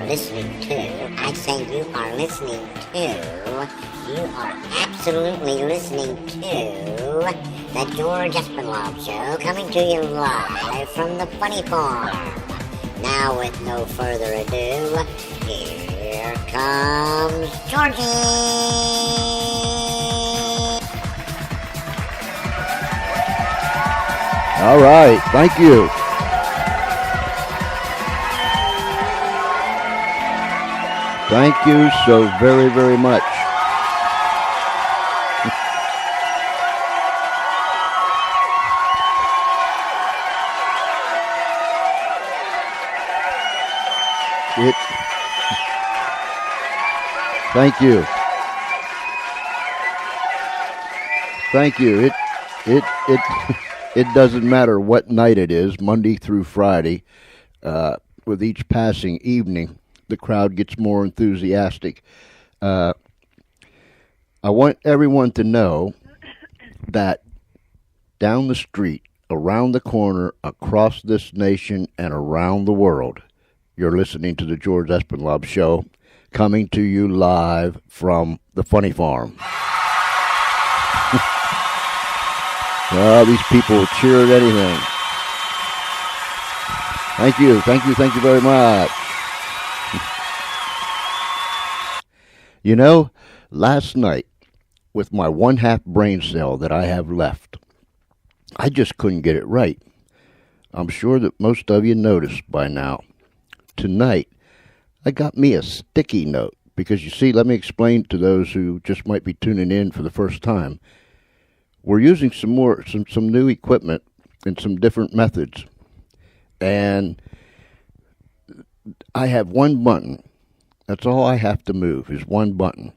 listening to, I say you are listening to, you are absolutely listening to the George Espinlove Show, coming to you live from the Funny Farm. Now, with no further ado, here comes Georgie! All right, thank you. Thank you so very, very much. Thank you. Thank you. It doesn't matter what night it is, Monday through Friday. With each passing evening, the crowd gets more enthusiastic. I want everyone to know that down the street, around the corner, across this nation, and around the world, you're listening to the George Espinlove Show, coming to you live from the Funny Farm. Oh, these people will cheer at anything. Thank you very much. You know, last night, with my one-half brain cell that I have left, I just couldn't get it right. I'm sure that most of you noticed by now. Tonight, I got me a sticky note, because you see, let me explain to those who just might be tuning in for the first time. We're using some new equipment and some different methods. And I have one button. That's all I have to move is one button.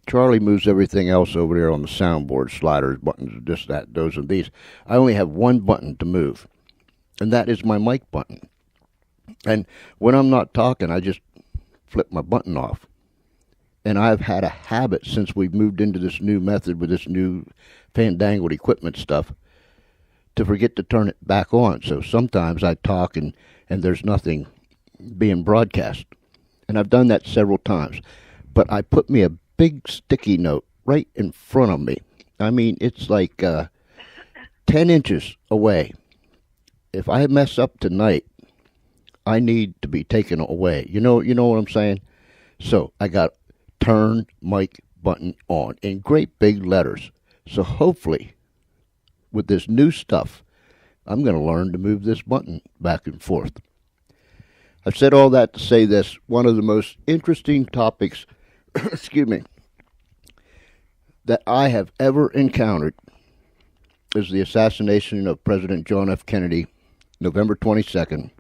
Charlie moves everything else over there on the soundboard, sliders, buttons, this, that, those, and these. I only have one button to move, and that is my mic button. And when I'm not talking, I just flip my button off. And I've had a habit since we've moved into this new method with this new fandangled equipment stuff to forget to turn it back on. So sometimes I talk and there's nothing being broadcast. And I've done that several times. But I put me a big sticky note right in front of me. I mean, it's like 10 inches away. If I mess up tonight, I need to be taken away. You know what I'm saying? So I got turn mic button on in great big letters. So hopefully, with this new stuff, I'm going to learn to move this button back and forth. I've said all that to say this. One of the most interesting topics, excuse me, that I have ever encountered is the assassination of President John F. Kennedy, November 22nd,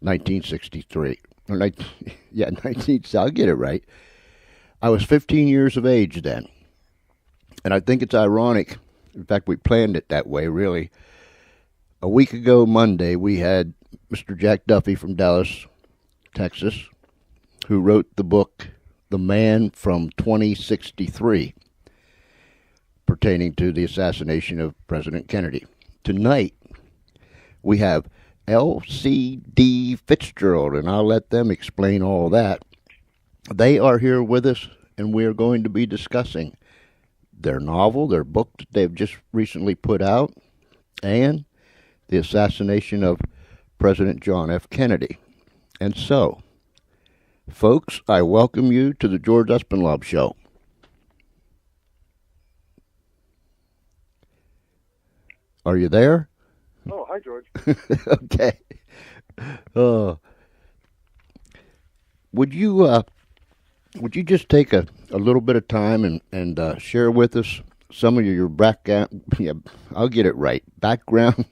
1963. I'll get it right. I was 15 years of age then. And I think it's ironic. In fact, we planned it that way, really. A week ago, Monday, we had Mr. Jack Duffy from Dallas, Texas, who wrote the book, The Man from 2063, pertaining to the assassination of President Kennedy. Tonight, we have L.C.D. Fitzgerald, and I'll let them explain all that. They are here with us, and we are going to be discussing their novel, their book that they've just recently put out, and the assassination of President John F. Kennedy. And so, folks, I welcome you to the George Espinlove Show. Are you there? Oh, hi, George. Okay. Would you just take a little bit of time and share with us some of your background? Yeah, I'll get it right. Background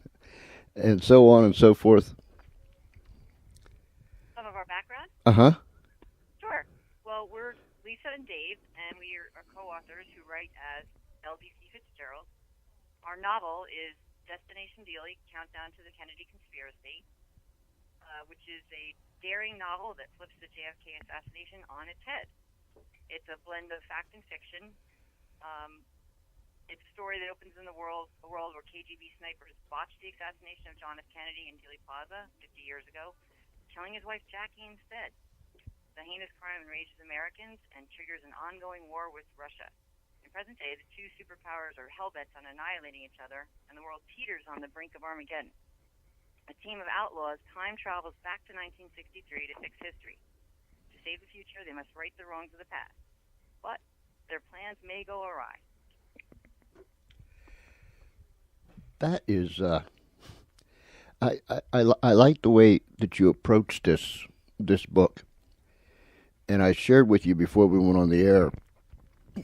and so on and so forth. Some of our background? Uh-huh. Sure. Well, we're Lisa and Dave, and we are co-authors who write as LBC Fitzgerald. Our novel is Destination Dealey, Countdown to the Kennedy Conspiracy, which is a daring novel that flips the JFK assassination on its head. It's a blend of fact and fiction. It's a story that opens in a world where KGB snipers botched the assassination of John F. Kennedy in Dealey Plaza 50 years ago, killing his wife Jackie instead. the heinous crime enrages Americans and triggers an ongoing war with Russia. In present day, the two superpowers are hell-bent on annihilating each other, and the world teeters on the brink of Armageddon. A team of outlaws time travels back to 1963 to fix history. To save the future, they must right the wrongs of the past. But their plans may go awry. That is, I like the way that you approached this book, and I shared with you before we went on the air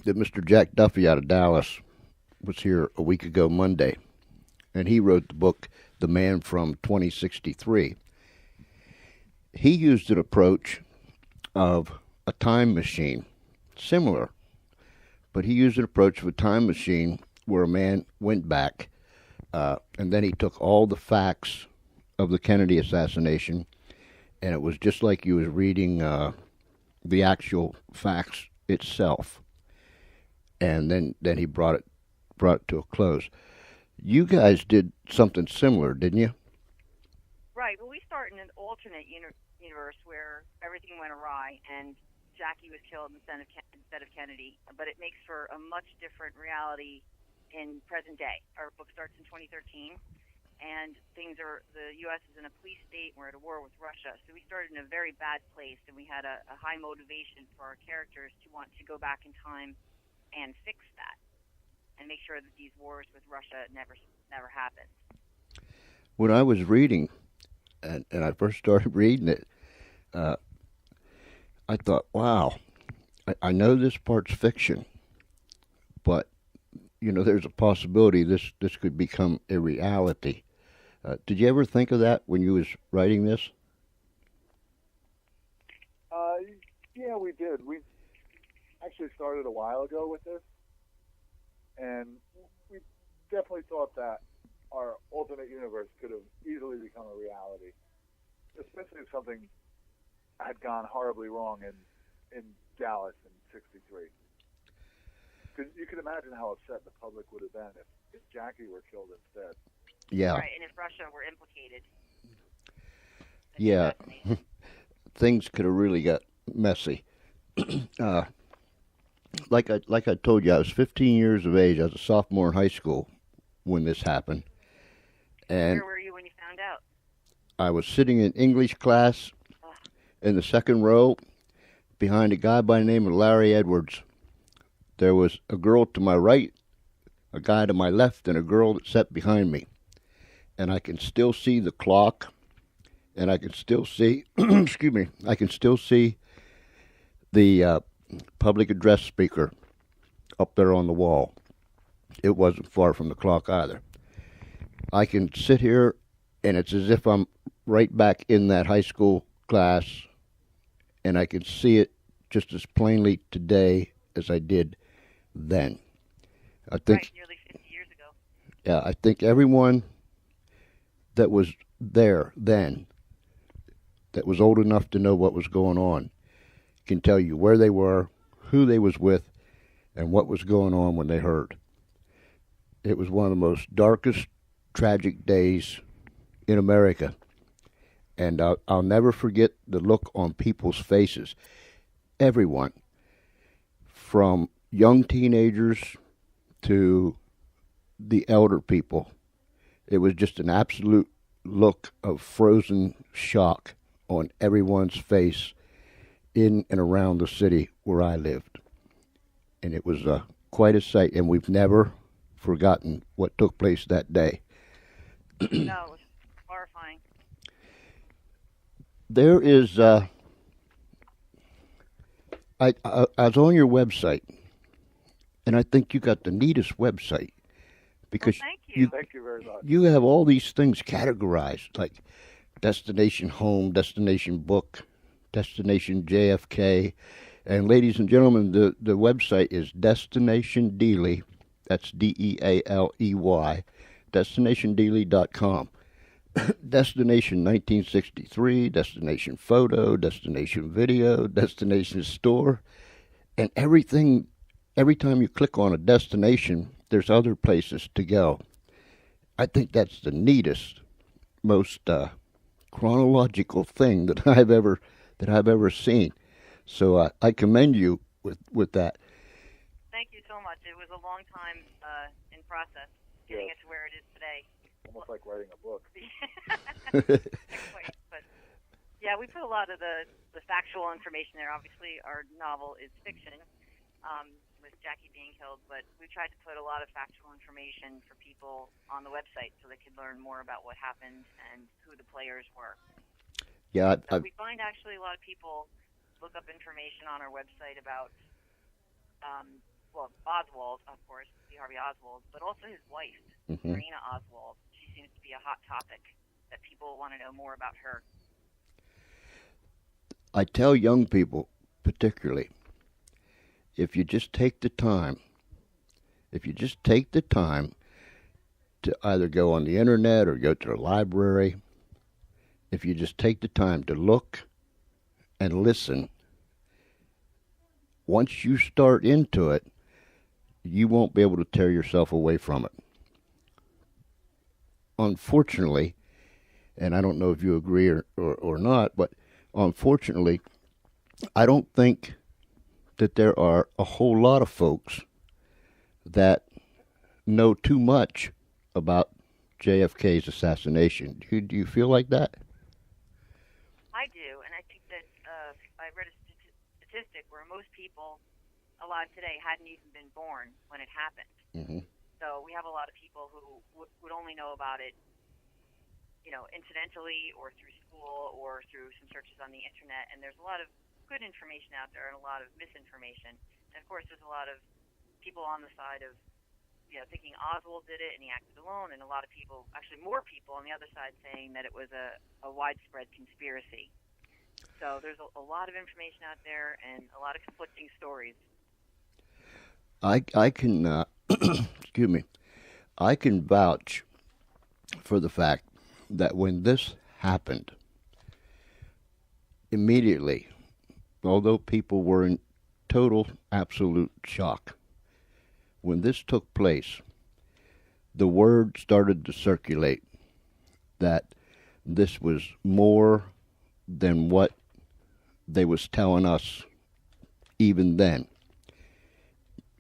that Mr. Jack Duffy out of Dallas was here a week ago Monday, and he wrote the book The Man from 2063. He used an approach of a time machine, similar, but he used an approach of a time machine where a man went back, and then he took all the facts of the Kennedy assassination, and it was just like you was reading the actual facts itself, and then he brought it to a close. You guys did something similar, didn't you? Right. Well, we start in an alternate universe where everything went awry and Jackie was killed instead of Kennedy, but it makes for a much different reality in present day. Our book starts in 2013, and the U.S. is in a police state, and we're at a war with Russia. So we started in a very bad place, and we had a high motivation for our characters to want to go back in time and fix that and make sure that these wars with Russia never happen. When I was reading, and I first started reading it, I thought, wow, I know this part's fiction, but there's a possibility this could become a reality. Did you ever think of that when you was writing this? Yeah, we did. We actually started a while ago with this, and we definitely thought that our alternate universe could have easily become a reality, especially if something had gone horribly wrong in Dallas in '63. Because you can imagine how upset the public would have been if Jackie were killed instead. Yeah. Right, and if Russia were implicated. Yeah. Things could have really got messy. Like I told you, I was 15 years of age. I was a sophomore in high school when this happened. And where were you when you found out? I was sitting in English class in the second row behind a guy by the name of Larry Edwards. There was a girl to my right, a guy to my left, and a girl that sat behind me. And I can still see the clock, and I can still see, excuse me, I can still see the public address speaker up there on the wall. It wasn't far from the clock either. I can sit here, and it's as if I'm right back in that high school class, and I can see it just as plainly today as I did then. I think, right, nearly 50 years ago. Yeah, I think everyone that was there then, that was old enough to know what was going on, can tell you where they were, who they was with, and what was going on when they heard. It was one of the most darkest, tragic days in America. And I'll never forget the look on people's faces. Everyone, from young teenagers to the elder people, it was just an absolute look of frozen shock on everyone's face in and around the city where I lived. And it was quite a sight, and we've never forgotten what took place that day. No, it was horrifying. There is, I was on your website, and I think you got the neatest website, because thank you. Thank you very much. You have all these things categorized, like Destination Home, Destination Book, Destination JFK, and ladies and gentlemen, the website is Destination Dealey, that's Dealey, DestinationDealey.com. Destination 1963, Destination Photo, Destination Video, Destination Store, and everything. Every time you click on a destination, there's other places to go. I think that's the neatest, most chronological thing that I've ever seen. So I commend you with that. Thank you so much. It was a long time in process getting it to where it is today. Almost like writing a book. Quite, but yeah, we put a lot of the factual information there. Obviously, our novel is fiction, with Jackie being killed, but we tried to put a lot of factual information for people on the website so they could learn more about what happened and who the players were. Yeah, So we find actually a lot of people look up information on our website about, Oswald, of course, C. Harvey Oswald, but also his wife, Marina Oswald. She seems to be a hot topic that people want to know more about her. I tell young people particularly, if you just take the time to either go on the internet or go to the library, if you just take the time to look and listen, once you start into it, you won't be able to tear yourself away from it. Unfortunately, and I don't know if you agree or not, but unfortunately, I don't think that there are a whole lot of folks that know too much about JFK's assassination. Do you feel like that? I do, and I think that I read a statistic where most people alive today hadn't even been born when it happened. Mm-hmm. So we have a lot of people who would only know about it, incidentally or through school or through some searches on the internet. And there's a lot of good information out there and a lot of misinformation. And of course, there's a lot of people on the side of, thinking Oswald did it and he acted alone, and a lot of people, actually more people on the other side, saying that it was a widespread conspiracy. So there's a lot of information out there and a lot of conflicting stories. I can, excuse me, I can vouch for the fact that when this happened, immediately, although people were in total, absolute shock, when this took place, the word started to circulate that this was more than what they was telling us even then.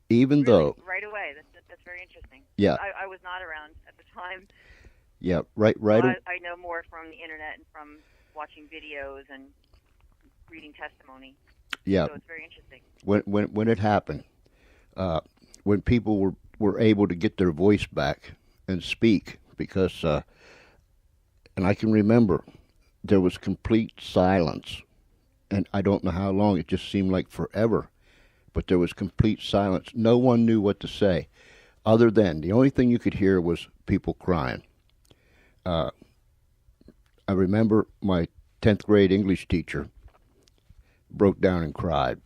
Even though... Right away. That's very interesting. Yeah. I was not around at the time. Yeah, right. So I know more from the internet and from watching videos and reading testimony. Yeah. So it's very interesting. When it happened, when people were able to get their voice back and speak, because, and I can remember, there was complete silence, and I don't know how long, it just seemed like forever, but there was complete silence. No one knew what to say, other than, the only thing you could hear was people crying. I remember my 10th grade English teacher broke down and cried,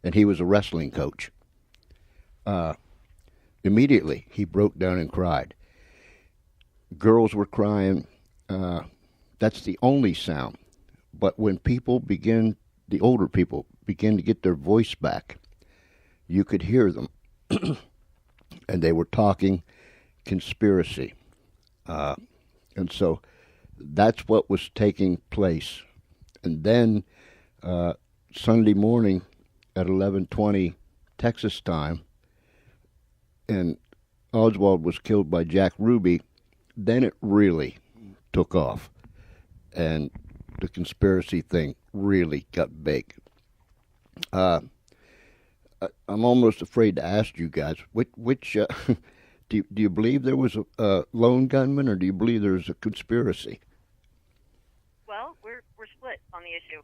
and he was a wrestling coach. Immediately, he broke down and cried. Girls were crying. That's the only sound. But when people begin, the older people begin to get their voice back, you could hear them. And they were talking conspiracy. And so that's what was taking place. And then Sunday morning at 11:20 Texas time, and Oswald was killed by Jack Ruby, then it really took off. And the conspiracy thing really got big. I'm almost afraid to ask you guys, which do you believe there was a lone gunman, or do you believe there's a conspiracy? Well, we're split on the issue,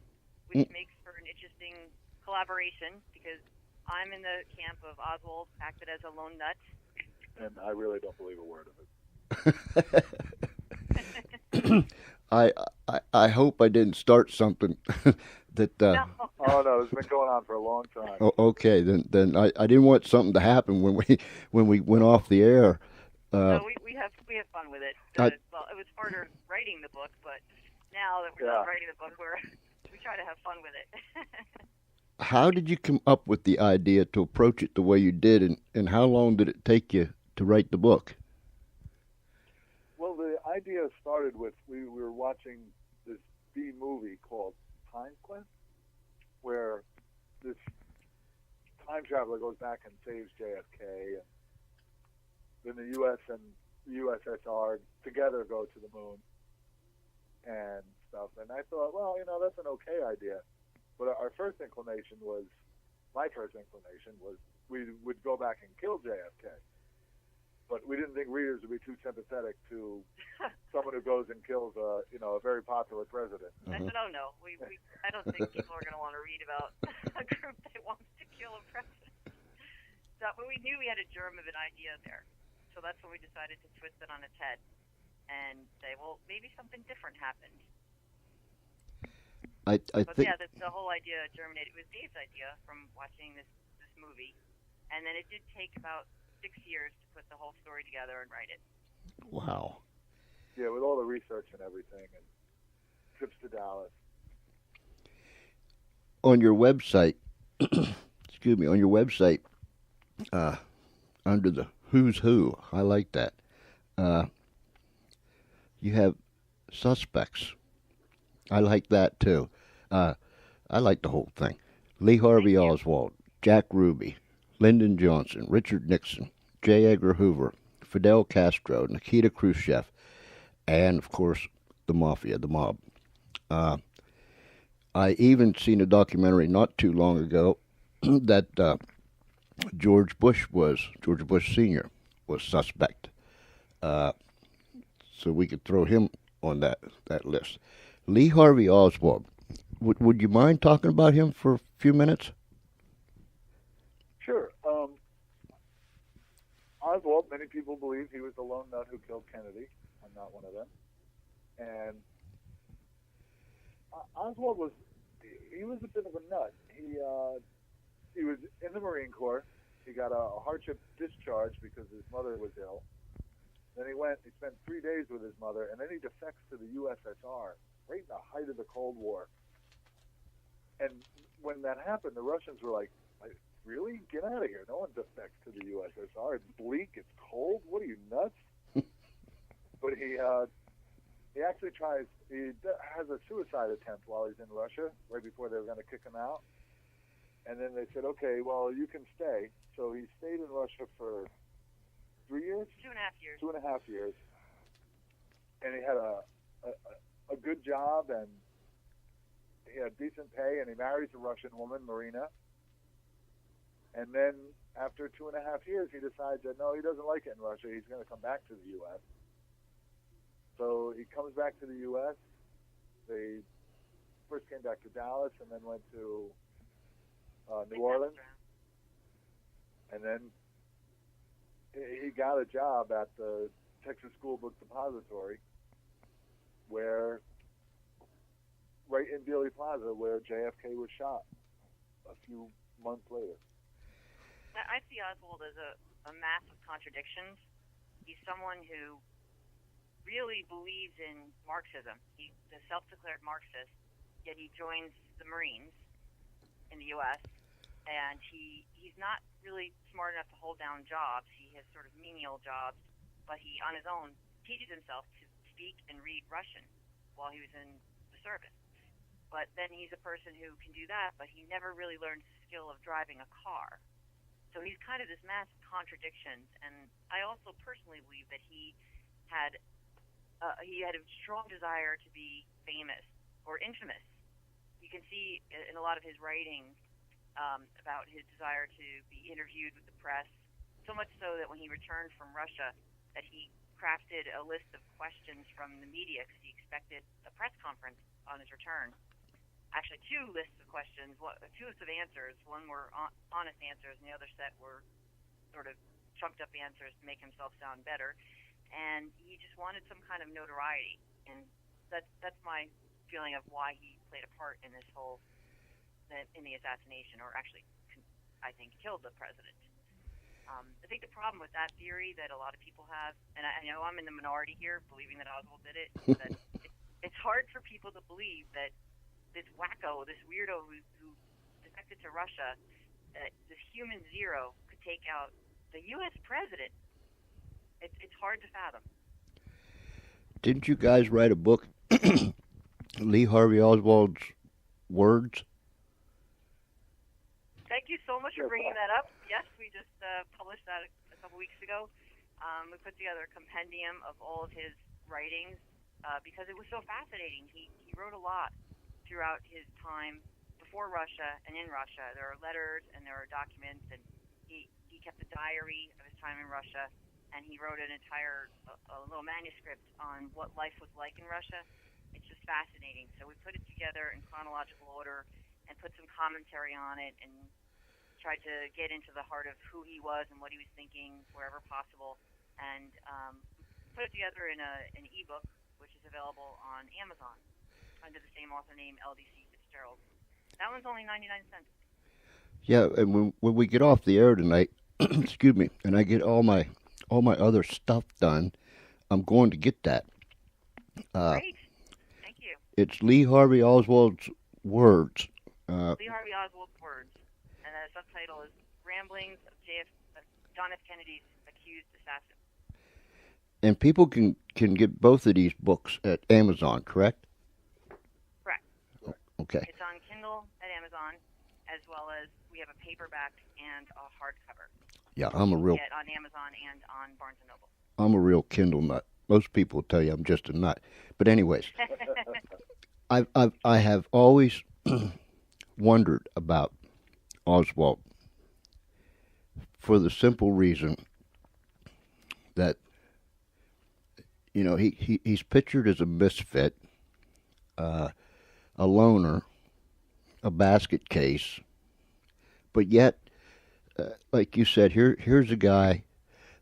which makes for an interesting collaboration, because I'm in the camp of Oswald acted as a lone nut. And I really don't believe a word of it. I hope I didn't start something that. No. Oh no, it's been going on for a long time. Oh, okay, then I didn't want something to happen when we went off the air. No, we have fun with it. Well, it was harder writing the book, but now that we're done writing the book, we try to have fun with it. How did you come up with the idea to approach it the way you did, and how long did it take you to write the book? Well, the idea started with we were watching this B movie called Time Quest, where this time traveler goes back and saves JFK, and then the U.S. and the USSR together go to the moon and stuff. And I thought, well, that's an okay idea. But my first inclination was we would go back and kill JFK. But we didn't think readers would be too sympathetic to someone who goes and kills a very popular president. I said, oh no, I don't think people are going to want to read about a group that wants to kill a president. So, but we knew we had a germ of an idea there. So that's when we decided to twist it on its head and say, well, maybe something different happened. I But think. yeah, the whole idea germinated. It was Dave's idea from watching this movie. And then it did take about 6 years to put the whole story together and write it. Wow. Yeah, with all the research and everything, and trips to Dallas. On your website, excuse me, on your website, under the Who's Who, I like that. You have suspects. I like that too. I like the whole thing. Lee Harvey Oswald, Jack Ruby, Lyndon Johnson, Richard Nixon, J. Edgar Hoover, Fidel Castro, Nikita Khrushchev, and, of course, the Mafia, the mob. I even seen a documentary not too long ago that George Bush Sr. was suspect. So we could throw him on that list. Lee Harvey Oswald, would you mind talking about him for a few minutes? Sure. Oswald, many people believe he was the lone nut who killed Kennedy. I'm not one of them. And Oswald was a bit of a nut. He was in the Marine Corps. He got a hardship discharge because his mother was ill. Then he spent 3 days with his mother, and then he defects to the USSR right in the height of the Cold War. And when that happened, the Russians were like, really? Get out of here. No one defects to the USSR. It's bleak. It's cold. What are you, nuts? But he actually he has a suicide attempt while he's in Russia, right before they were going to kick him out. And then they said, okay, well, you can stay. So he stayed in Russia for 3 years? 2.5 years. 2.5 years. And he had a good job, and he had decent pay, and he marries a Russian woman, Marina. And then after 2.5 years, he decides that, no, he doesn't like it in Russia. He's going to come back to the U.S. So he comes back to the U.S. They first came back to Dallas and then went to New Orleans. And then he got a job at the Texas School Book Depository, right in Dealey Plaza, where JFK was shot a few months later. I see Oswald as a mass of contradictions. He's someone who really believes in Marxism. He's a self-declared Marxist, yet he joins the Marines in the U.S., and he's not really smart enough to hold down jobs. He has sort of menial jobs, but he, on his own, teaches himself to speak and read Russian while he was in the service. But then he's a person who can do that, but he never really learned the skill of driving a car. So he's kind of this mass of contradictions, and I also personally believe that he had a strong desire to be famous or infamous. You can see in a lot of his writing about his desire to be interviewed with the press, so much so that when he returned from Russia, that he crafted a list of questions from the media because he expected a press conference on his return. Actually, two lists of questions, two lists of answers. One were honest answers, and the other set were sort of trumped up answers to make himself sound better. And he just wanted some kind of notoriety, and that's my feeling of why he played a part in this whole in the assassination, or actually, I think, killed the president. I think the problem with that theory that a lot of people have, and I know I'm in the minority here, believing that Oswald did it, that it's hard for people to believe that this wacko, this weirdo who defected to Russia, this human zero, could take out the U.S. president. It's hard to fathom. Didn't you guys write a book, Lee Harvey Oswald's Words? Thank you so much for bringing that up. Yes, we just published that a couple weeks ago. We put together a compendium of all of his writings because it was so fascinating. He wrote a lot throughout his time before Russia and in Russia. There are letters and there are documents, and he kept a diary of his time in Russia, and he wrote an entire a little manuscript on what life was like in Russia. It's just fascinating. So we put it together in chronological order and put some commentary on it and tried to get into the heart of who he was and what he was thinking wherever possible, and put it together in an ebook, which is available on Amazon under the same author name, LDC Fitzgerald. That one's only 99 cents. Yeah, and when we get off the air tonight, excuse me, and I get all my other stuff done, I'm going to get that. Great. Thank you. It's Lee Harvey Oswald's Words. Lee Harvey Oswald's Words. And the subtitle is Ramblings of John F. Kennedy's Accused Assassin. And people can get both of these books at Amazon, correct? Correct. Okay. It's on Kindle at Amazon, as well as we have a paperback and a hardcover. Yeah, Get on Amazon and on Barnes & Noble. I'm a real Kindle nut. Most people will tell you I'm just a nut. But anyways, I have always wondered about Oswald for the simple reason that, you know, he's pictured as a misfit, a loner, a basket case, but yet, like you said, here's a guy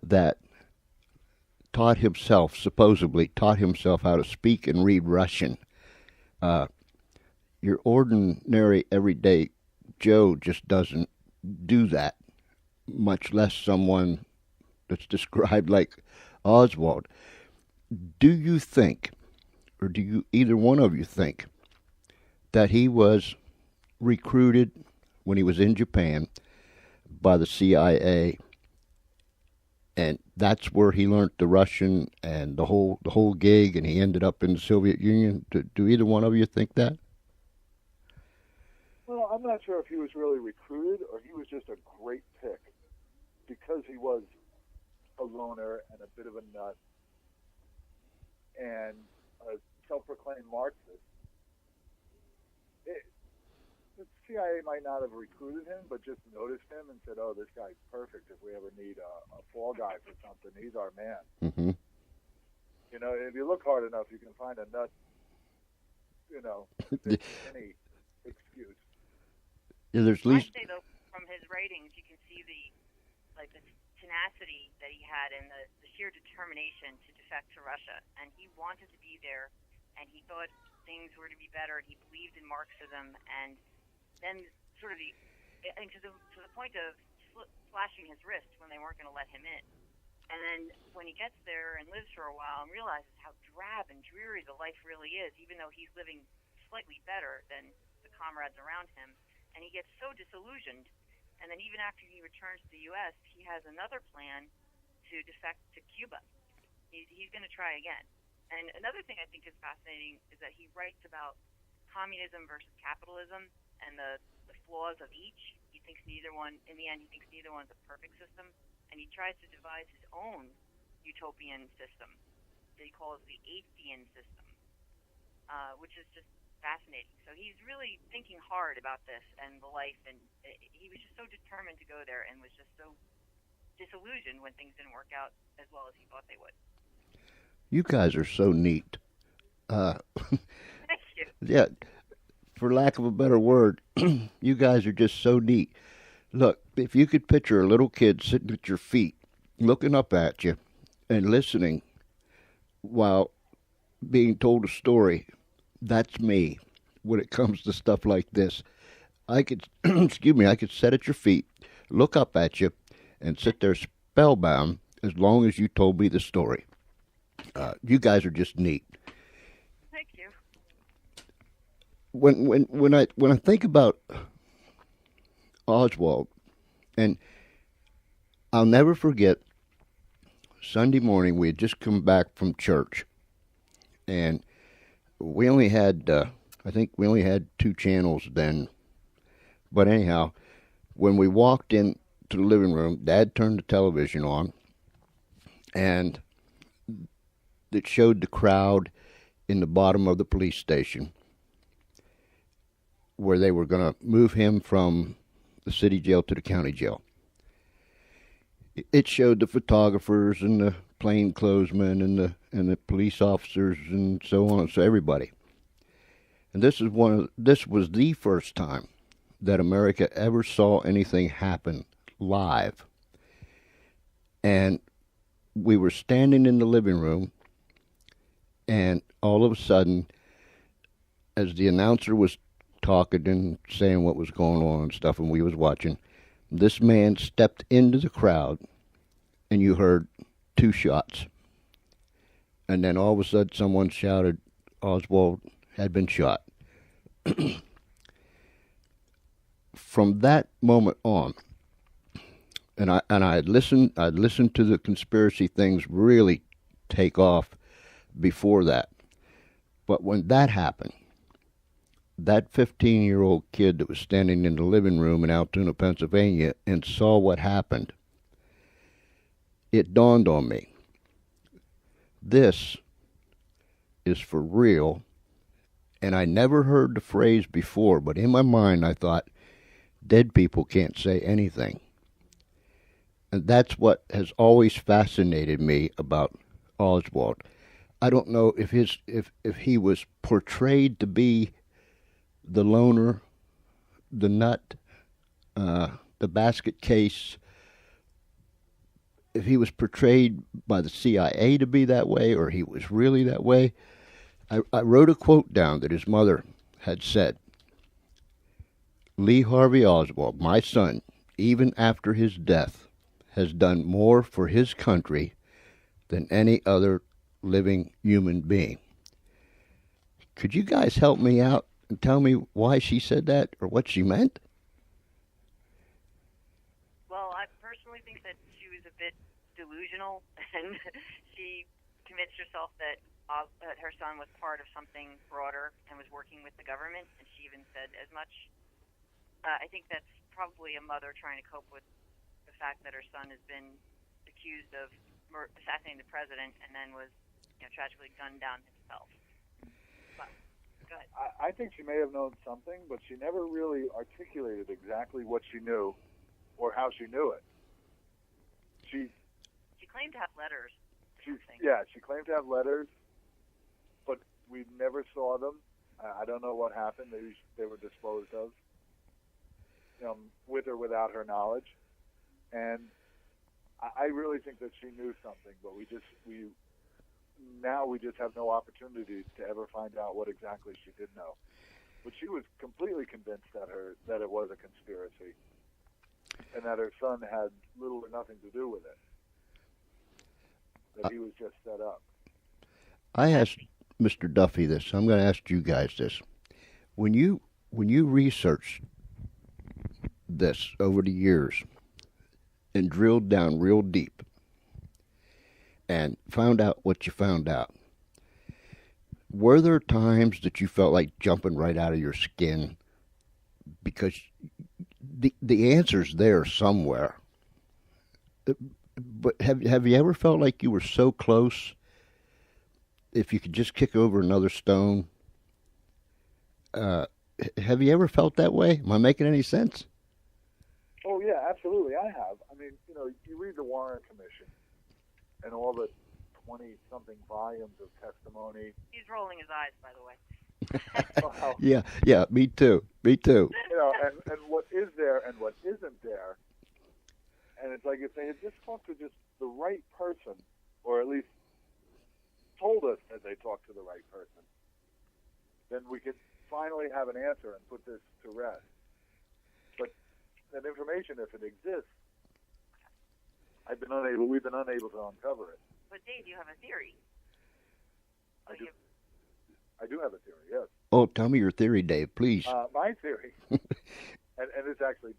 that supposedly taught himself how to speak and read Russian. Your ordinary, everyday Joe just doesn't do that, much less someone that's described like Oswald. Do you think, or do you either one of you think, that he was recruited when he was in Japan by the CIA, and that's where he learned the Russian and the whole gig, and he ended up in the Soviet Union? Do either one of you think that? Well, I'm not sure if he was really recruited or he was just a great pick because he was a loner and a bit of a nut and a self-proclaimed Marxist. The CIA might not have recruited him, but just noticed him and said, "Oh, this guy's perfect. If we ever need a fall guy for something, he's our man." Mm-hmm. You know, if you look hard enough, you can find a nut. You know, any excuse. Yeah, there's at least. I'd say though, from his writings, you can see the tenacity that he had and the sheer determination to defect to Russia, and he wanted to be there, and he thought things were to be better, and he believed in Marxism, and then sort of to the point of slashing his wrist when they weren't going to let him in. And then when he gets there and lives for a while and realizes how drab and dreary the life really is, even though he's living slightly better than the comrades around him, and he gets so disillusioned. And then even after he returns to the U.S., he has another plan to defect to Cuba. He's going to try again. And another thing I think is fascinating is that he writes about communism versus capitalism and the flaws of each. He thinks neither one, in the end, he thinks neither one's a perfect system. And he tries to devise his own utopian system that he calls the Athean system, which is just fascinating. So he's really thinking hard about this and the life, and he was just so determined to go there and was just so disillusioned when things didn't work out as well as he thought they would. You guys are so neat. Thank you. Yeah, for lack of a better word, you guys are just so neat. Look, if you could picture a little kid sitting at your feet, looking up at you and listening while being told a story, that's me when it comes to stuff like this. I could, I could sit at your feet, look up at you, and sit there spellbound as long as you told me the story. You guys are just neat. Thank you. When I think about Oswald, and I'll never forget Sunday morning, we had just come back from church, and we only had, I think we only had 2 channels then. But anyhow, When we walked into the living room, Dad turned the television on, and it showed the crowd in the bottom of the police station where they were going to move him from the city jail to the county jail. It showed the photographers and the plainclothesmen and the police officers and so on, so everybody. And this was the first time that America ever saw anything happen live. And we were standing in the living room, and all of a sudden, as the announcer was talking and saying what was going on and stuff, and we was watching, this man stepped into the crowd, and you heard 2 shots. And then all of a sudden, someone shouted, Oswald had been shot. From that moment on, and I'd listened to the conspiracy things really take off before that. But when that happened, that 15-year-old kid that was standing in the living room in Altoona, Pennsylvania, and saw what happened, it dawned on me. This is for real. And I never heard the phrase before, but in my mind I thought, dead people can't say anything. And that's what has always fascinated me about Oswald. I don't know if he was portrayed to be the loner, the nut, the basket case, if he was portrayed by the CIA to be that way, or he was really that way. I wrote a quote down that his mother had said, Lee Harvey Oswald, my son, even after his death, has done more for his country than any other living human being. Could you guys help me out and tell me why she said that or what she meant? Well, I personally think that she was a bit delusional, and she convinced herself that her son was part of something broader and was working with the government, and she even said as much. I think that's probably a mother trying to cope with the fact that her son has been accused of assassinating the president and then was, tragically gunned down himself. But, go ahead. I think she may have known something, but she never really articulated exactly what she knew or how she knew it. She claimed to have letters. She claimed to have letters, but we never saw them. I don't know what happened. They were disposed of, with or without her knowledge. And I really think that she knew something, but we just have no opportunity to ever find out what exactly she did know. But she was completely convinced that it was a conspiracy, and that her son had little or nothing to do with it. That he was just set up. I asked Mr. Duffy this. I'm going to ask you guys this. When you researched this over the years and drilled down real deep and found out what you found out, were there times that you felt like jumping right out of your skin? Because the answer's there somewhere. But have you ever felt like you were so close, if you could just kick over another stone? Have you ever felt that way? Am I making any sense? Oh, yeah, absolutely, I have. I mean, you read the Warren Commission and all the 20-something volumes of testimony. He's rolling his eyes, by the way. Well, Yeah, me too. And what is there and what isn't there. And it's like if they had just talked to just the right person, or at least told us that they talked to the right person, then we could finally have an answer and put this to rest. But that information, if it exists, we've been unable to uncover it. But Dave, you have a theory. I do have a theory, yes. Oh, tell me your theory, Dave, please. My theory, and it's actually,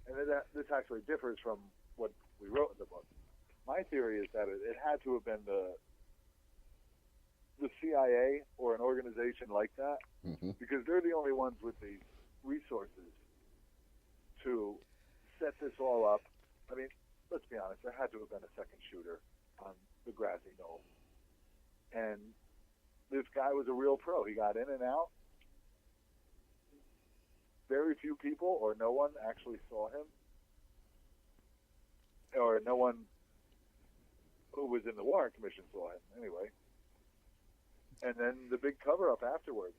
and this actually differs from what we wrote in the book. My theory is that it had to have been the CIA or an organization like that, because they're the only ones with the resources to set this all up. I mean, let's be honest, there had to have been a second shooter on the grassy knoll. And this guy was a real pro. He got in and out. Very few people or no one actually saw him. Or no one who was in the Warren Commission saw him, anyway. And then the big cover-up afterwards,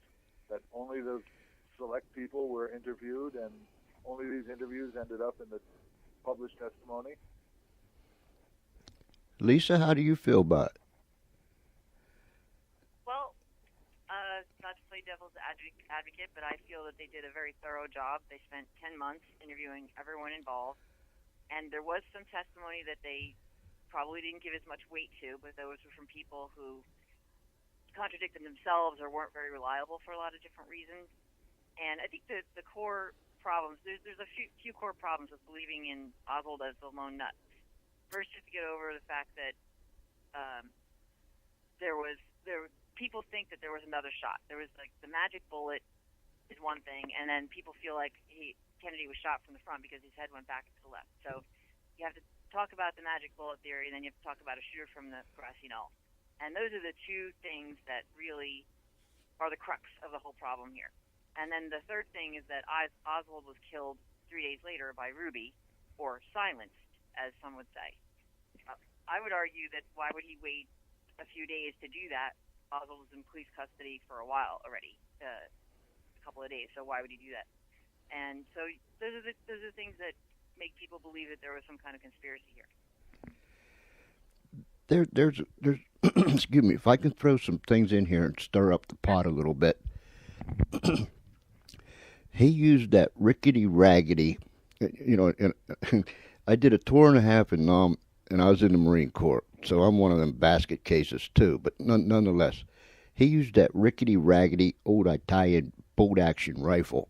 that only the select people were interviewed, and only these interviews ended up in the published testimony. Lisa, how do you feel about it? Well, not to play devil's advocate, but I feel that they did a very thorough job. They spent 10 months interviewing everyone involved, and there was some testimony that they probably didn't give as much weight to, but those were from people who contradicted themselves or weren't very reliable for a lot of different reasons. And I think that the core problems, there's a few core problems with believing in Oswald as the lone nut. First, you have to get over the fact that people think that there was another shot. There was like the magic bullet is one thing, and then people feel like Kennedy was shot from the front because his head went back to the left. So you have to talk about the magic bullet theory, and then you have to talk about a shooter from the grassy knoll. And those are the two things that really are the crux of the whole problem here. And then the third thing is that Oswald was killed 3 days later by Ruby, or silenced, as some would say. I would argue that why would he wait a few days to do that? Oswald was in police custody for a while already, a couple of days, so why would he do that? And so those are the things that make people believe that there was some kind of conspiracy here. There's excuse me, if I can throw some things in here and stir up the pot a little bit. He used that rickety-raggedy, and I did a tour and a half in Nam, and I was in the Marine Corps, so I'm one of them basket cases too, but nonetheless, he used that rickety-raggedy old Italian bolt-action rifle.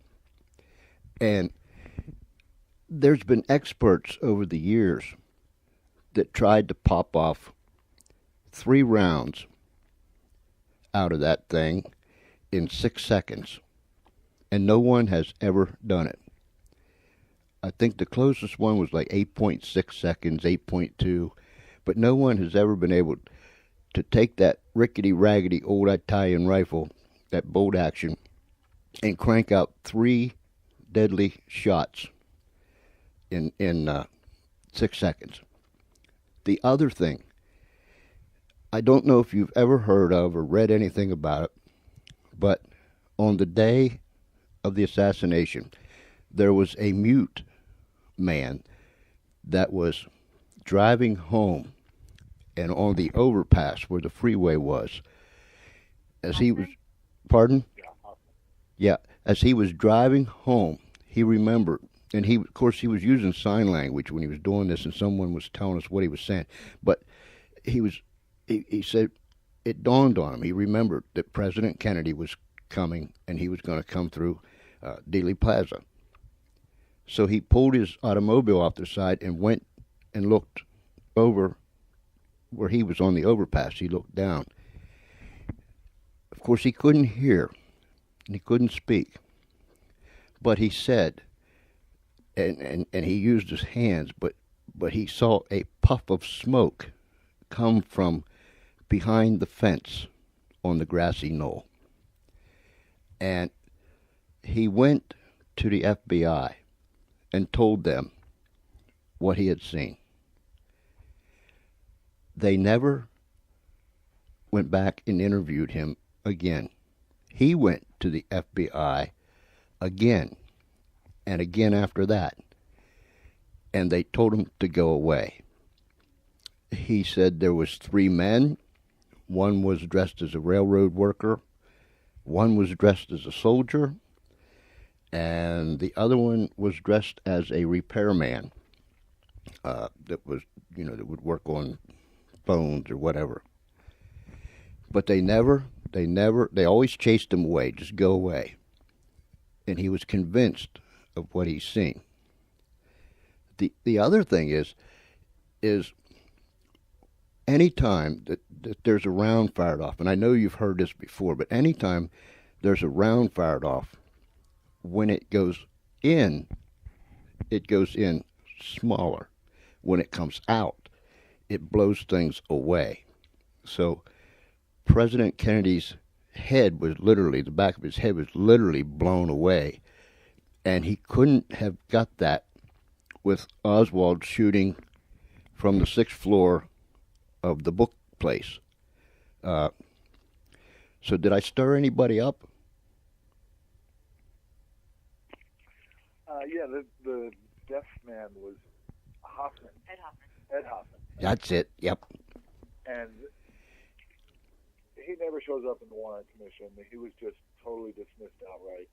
And there's been experts over the years that tried to pop off 3 rounds out of that thing in 6 seconds, and no one has ever done it. I think the closest one was like 8.6 seconds, 8.2, but no one has ever been able to take that rickety-raggedy old Italian rifle, that bolt action, and crank out 3 deadly shots in 6 seconds. The other thing, I don't know if you've ever heard of or read anything about it, but on the day of the assassination, there was a mute man that was driving home, and on the overpass where the freeway was, as he was, pardon? Yeah, as he was driving home, he remembered, and of course he was using sign language when he was doing this, and someone was telling us what he was saying, but he said it dawned on him. He remembered that President Kennedy was coming, and he was going to come through Dealey Plaza. So he pulled his automobile off the side and went and looked over where he was on the overpass. He looked down. Of course, he couldn't hear, and he couldn't speak. But he said, and he used his hands, but he saw a puff of smoke come from behind the fence on the grassy knoll. And he went to the FBI and told them what he had seen. They never went back and interviewed him again. He went to the FBI again and again after that, and they told him to go away. He said there was 3 men. One was dressed as a railroad worker, one was dressed as a soldier, and the other one was dressed as a repairman that would work on phones or whatever. But they always chased him away, just go away. And he was convinced of what he's seen. The other thing is any time that there's a round fired off, and I know you've heard this before, but any time there's a round fired off, when it goes in, it goes in smaller. When it comes out, it blows things away. So President Kennedy's head was literally, the back of his head was literally blown away. And he couldn't have got that with Oswald shooting from the 6th floor of the book place. So did I stir anybody up? Yeah, the deaf man was Hoffman. Ed Hoffman. Ed Hoffman. That's it, yep. And he never shows up in the Warren Commission. He was just totally dismissed outright.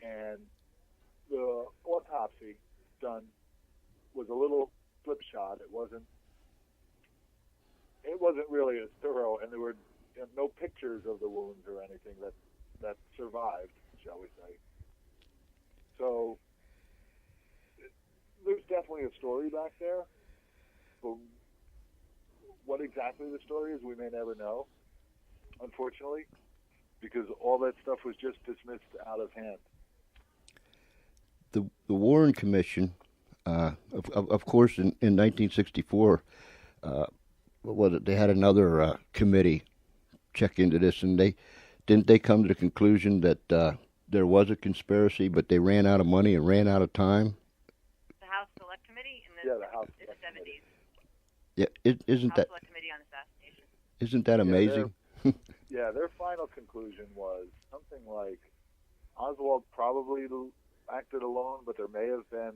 And the autopsy done was a little slipshod. It wasn't really as thorough, and there were no pictures of the wounds or anything that survived, shall we say. So there's definitely a story back there. But what exactly the story is, we may never know, unfortunately, because all that stuff was just dismissed out of hand. The Warren Commission, of course, in 1964, what was it? They had another committee check into this, and didn't they come to the conclusion that there was a conspiracy, but they ran out of money and ran out of time? The House Select Committee in the House in the 70s. Yeah, isn't House that Select Committee on Assassination. isn't that amazing? Their final conclusion was something like Oswald probably acted alone, but there may have been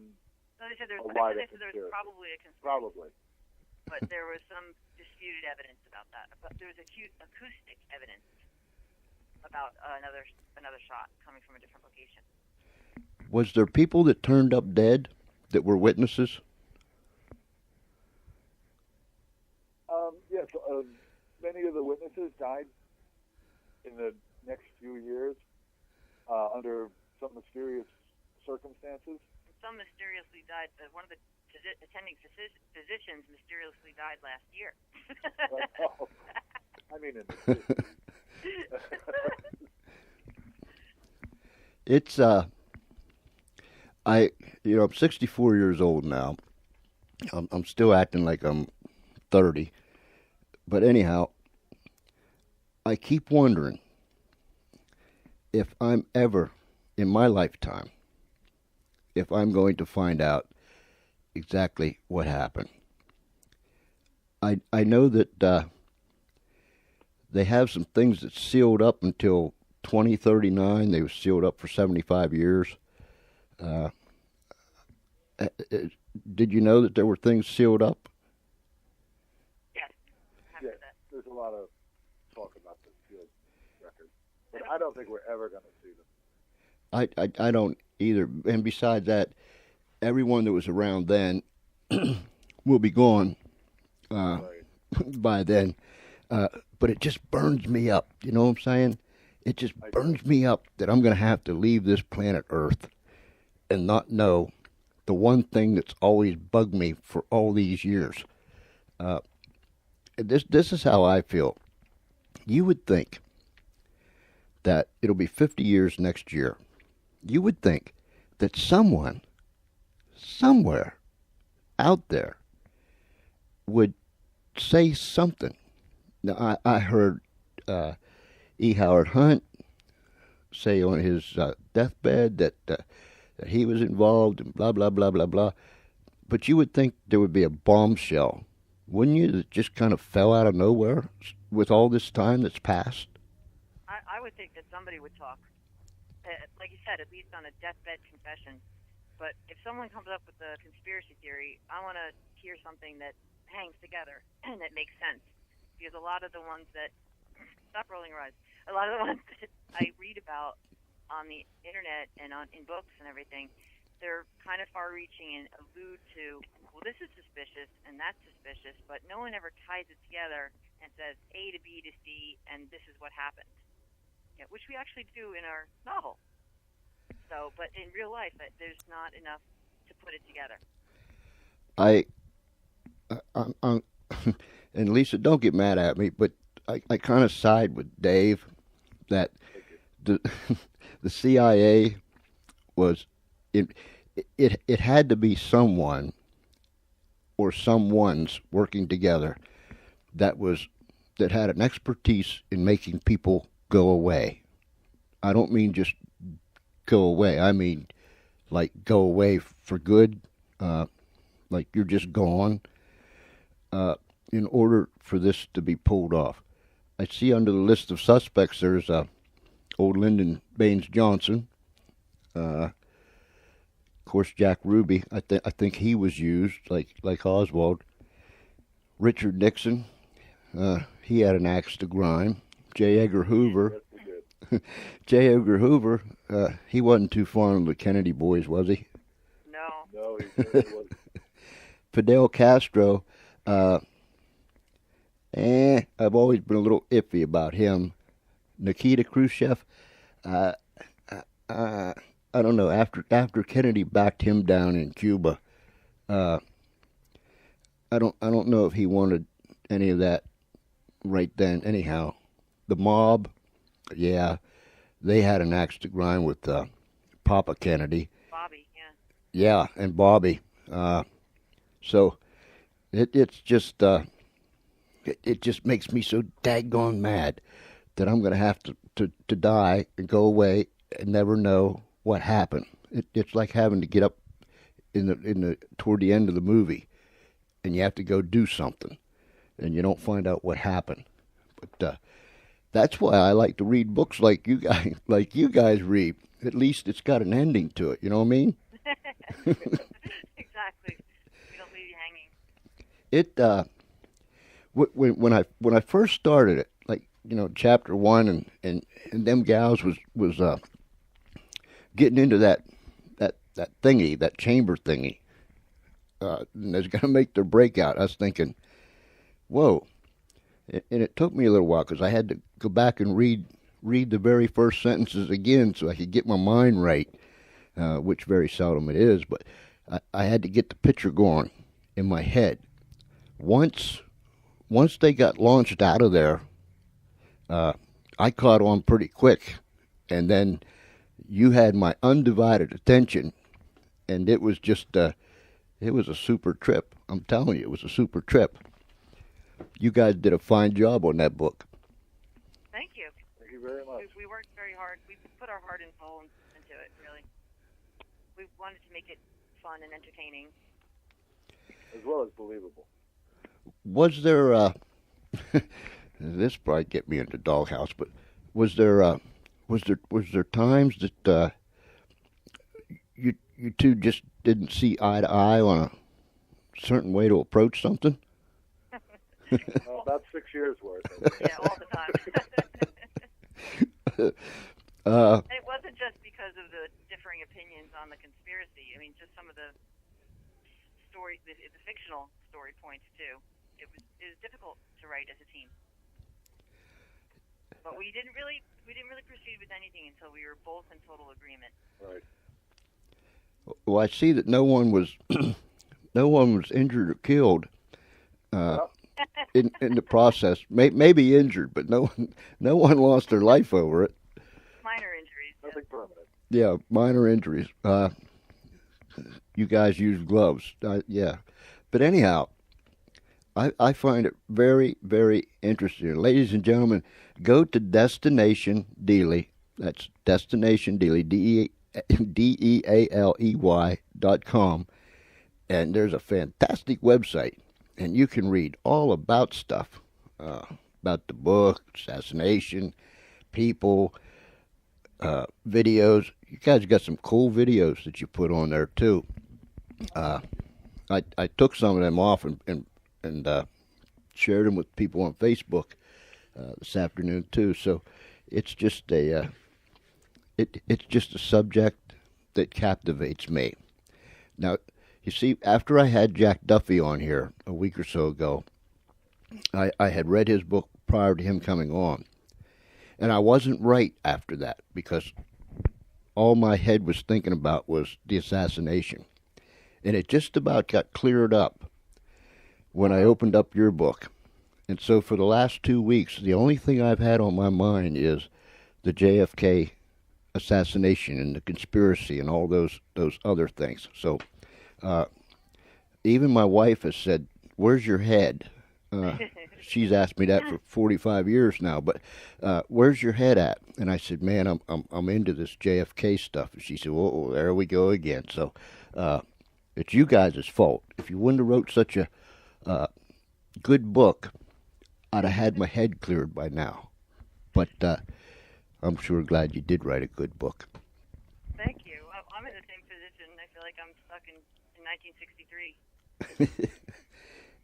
So they said there a was, wider they said there was conspiracy. probably a conspiracy, Probably. but there was some disputed evidence about that. But there was acoustic evidence about another shot coming from a different location. Was there people that turned up dead that were witnesses? Yes, many of the witnesses died in the next few years under some mysterious circumstances. Some mysteriously died. One of the attending physicians mysteriously died last year. I mean, in the city. It's I'm 64 years old now. I'm still acting like I'm 30. But anyhow, I keep wondering if I'm ever, in my lifetime, if I'm going to find out exactly what happened. I know that they have some things that's sealed up until 2039. They were sealed up for 75 years. Did you know that there were things sealed up? Yes. Yeah, there's a lot of talk about the sealed records, but I don't think we're ever going to see them. I don't either. And besides that, everyone that was around then will be gone Right. by then. But it just burns me up. You know what I'm saying? It just burns me up that I'm going to have to leave this planet Earth and not know the one thing that's always bugged me for all these years. This is how I feel. You would think that it'll be 50 years next year. You would think that someone, somewhere out there, would say something. Now, I heard E. Howard Hunt say on his deathbed that he was involved and blah, blah, blah, blah, blah. But you would think there would be a bombshell, wouldn't you, that just kind of fell out of nowhere with all this time that's passed? I would think that somebody would talk. Like you said, at least on a deathbed confession. But if someone comes up with a conspiracy theory, I want to hear something that hangs together and that makes sense. Because a lot of the ones that stop rolling your eyes. A lot of the ones that I read about on the internet and in books and everything, they're kind of far-reaching and allude to, well, this is suspicious and that's suspicious, but no one ever ties it together and says A to B to C, and this is what happened. Yeah, which we actually do in our novel. So, but in real life, there's not enough to put it together. I'm and Lisa, don't get mad at me, but I kind of side with Dave that the CIA was it had to be someone or someone's working together that had an expertise in making people go away. I don't mean just go away. I mean like go away for good, like you're just gone. In order for this to be pulled off, I see under the list of suspects there's old Lyndon Baines Johnson. Of course, Jack Ruby. I think he was used like Oswald. Richard Nixon. He had an axe to grind. J. Edgar Hoover. J. Edgar Hoover. He wasn't too fond of the Kennedy boys, was he? No. No, he wasn't. Fidel Castro. I've always been a little iffy about him. Nikita Khrushchev. I don't know. After Kennedy backed him down in Cuba, I don't know if he wanted any of that right then. Anyhow, the mob, yeah, they had an axe to grind with Papa Kennedy. Bobby, yeah. Yeah, and Bobby. So it's just it just makes me so daggone mad that I'm going to have to die and go away and never know what happened. It's like having to get up toward the end of the movie, and you have to go do something, and you don't find out what happened. But that's why I like to read books like you guys read. At least it's got an ending to it. You know what I mean? Exactly. We don't leave you hanging. It when I first started it, like chapter 1 and them gals was getting into that thingy, that chamber thingy, and they're going to make their breakout. I was thinking, whoa. And it took me a little while because I had to go back and read the very first sentences again so I could get my mind right, which very seldom it is. But I had to get the picture going in my head. Once they got launched out of there, I caught on pretty quick, and then you had my undivided attention, and it was just it was a super trip. I'm telling you, it was a super trip. You guys did a fine job on that book. Thank you. Thank you very much. We worked very hard. We put our heart and soul into it, really. We wanted to make it fun and entertaining. As well as believable. Was there this probably get me into doghouse, but was there times that you two just didn't see eye to eye on a certain way to approach something? About 6 years worth. Yeah, all the time. And it wasn't just because of the differing opinions on the conspiracy. I mean, just some of the story, the fictional story points too. It was difficult to write as a team. But we didn't really proceed with anything until we were both in total agreement. Right. Well, I see that no one was injured or killed in the process. Maybe injured, but no one lost their life over it. Minor injuries. Nothing permanent. Yeah, minor injuries. You guys use gloves. Yeah. But anyhow, I find it very, very interesting. Ladies and gentlemen, go to Destination Dealey. That's Destination Dealey, DEALEY.com. And there's a fantastic website. And you can read all about stuff, about the book, assassination, people, videos. You guys got some cool videos that you put on there, too. I took some of them off and shared them with people on Facebook this afternoon, too. So it's just it's just a subject that captivates me. Now, you see, after I had Jack Duffy on here a week or so ago, I had read his book prior to him coming on. And I wasn't right after that because all my head was thinking about was the assassination. And it just about got cleared up when I opened up your book. And so for the last 2 weeks, the only thing I've had on my mind is the JFK assassination and the conspiracy and all those other things. So even my wife has said, "Where's your head?" She's asked me that for 45 years now, but where's your head at? And I said, "Man, I'm into this JFK stuff." And she said, "Whoa, there we go again." So it's you guys' fault. If you wouldn't have wrote such a good book, I'd have had my head cleared by now. But I'm sure glad you did write a good book. Thank you. I'm in the same position. I feel like I'm stuck in 1963.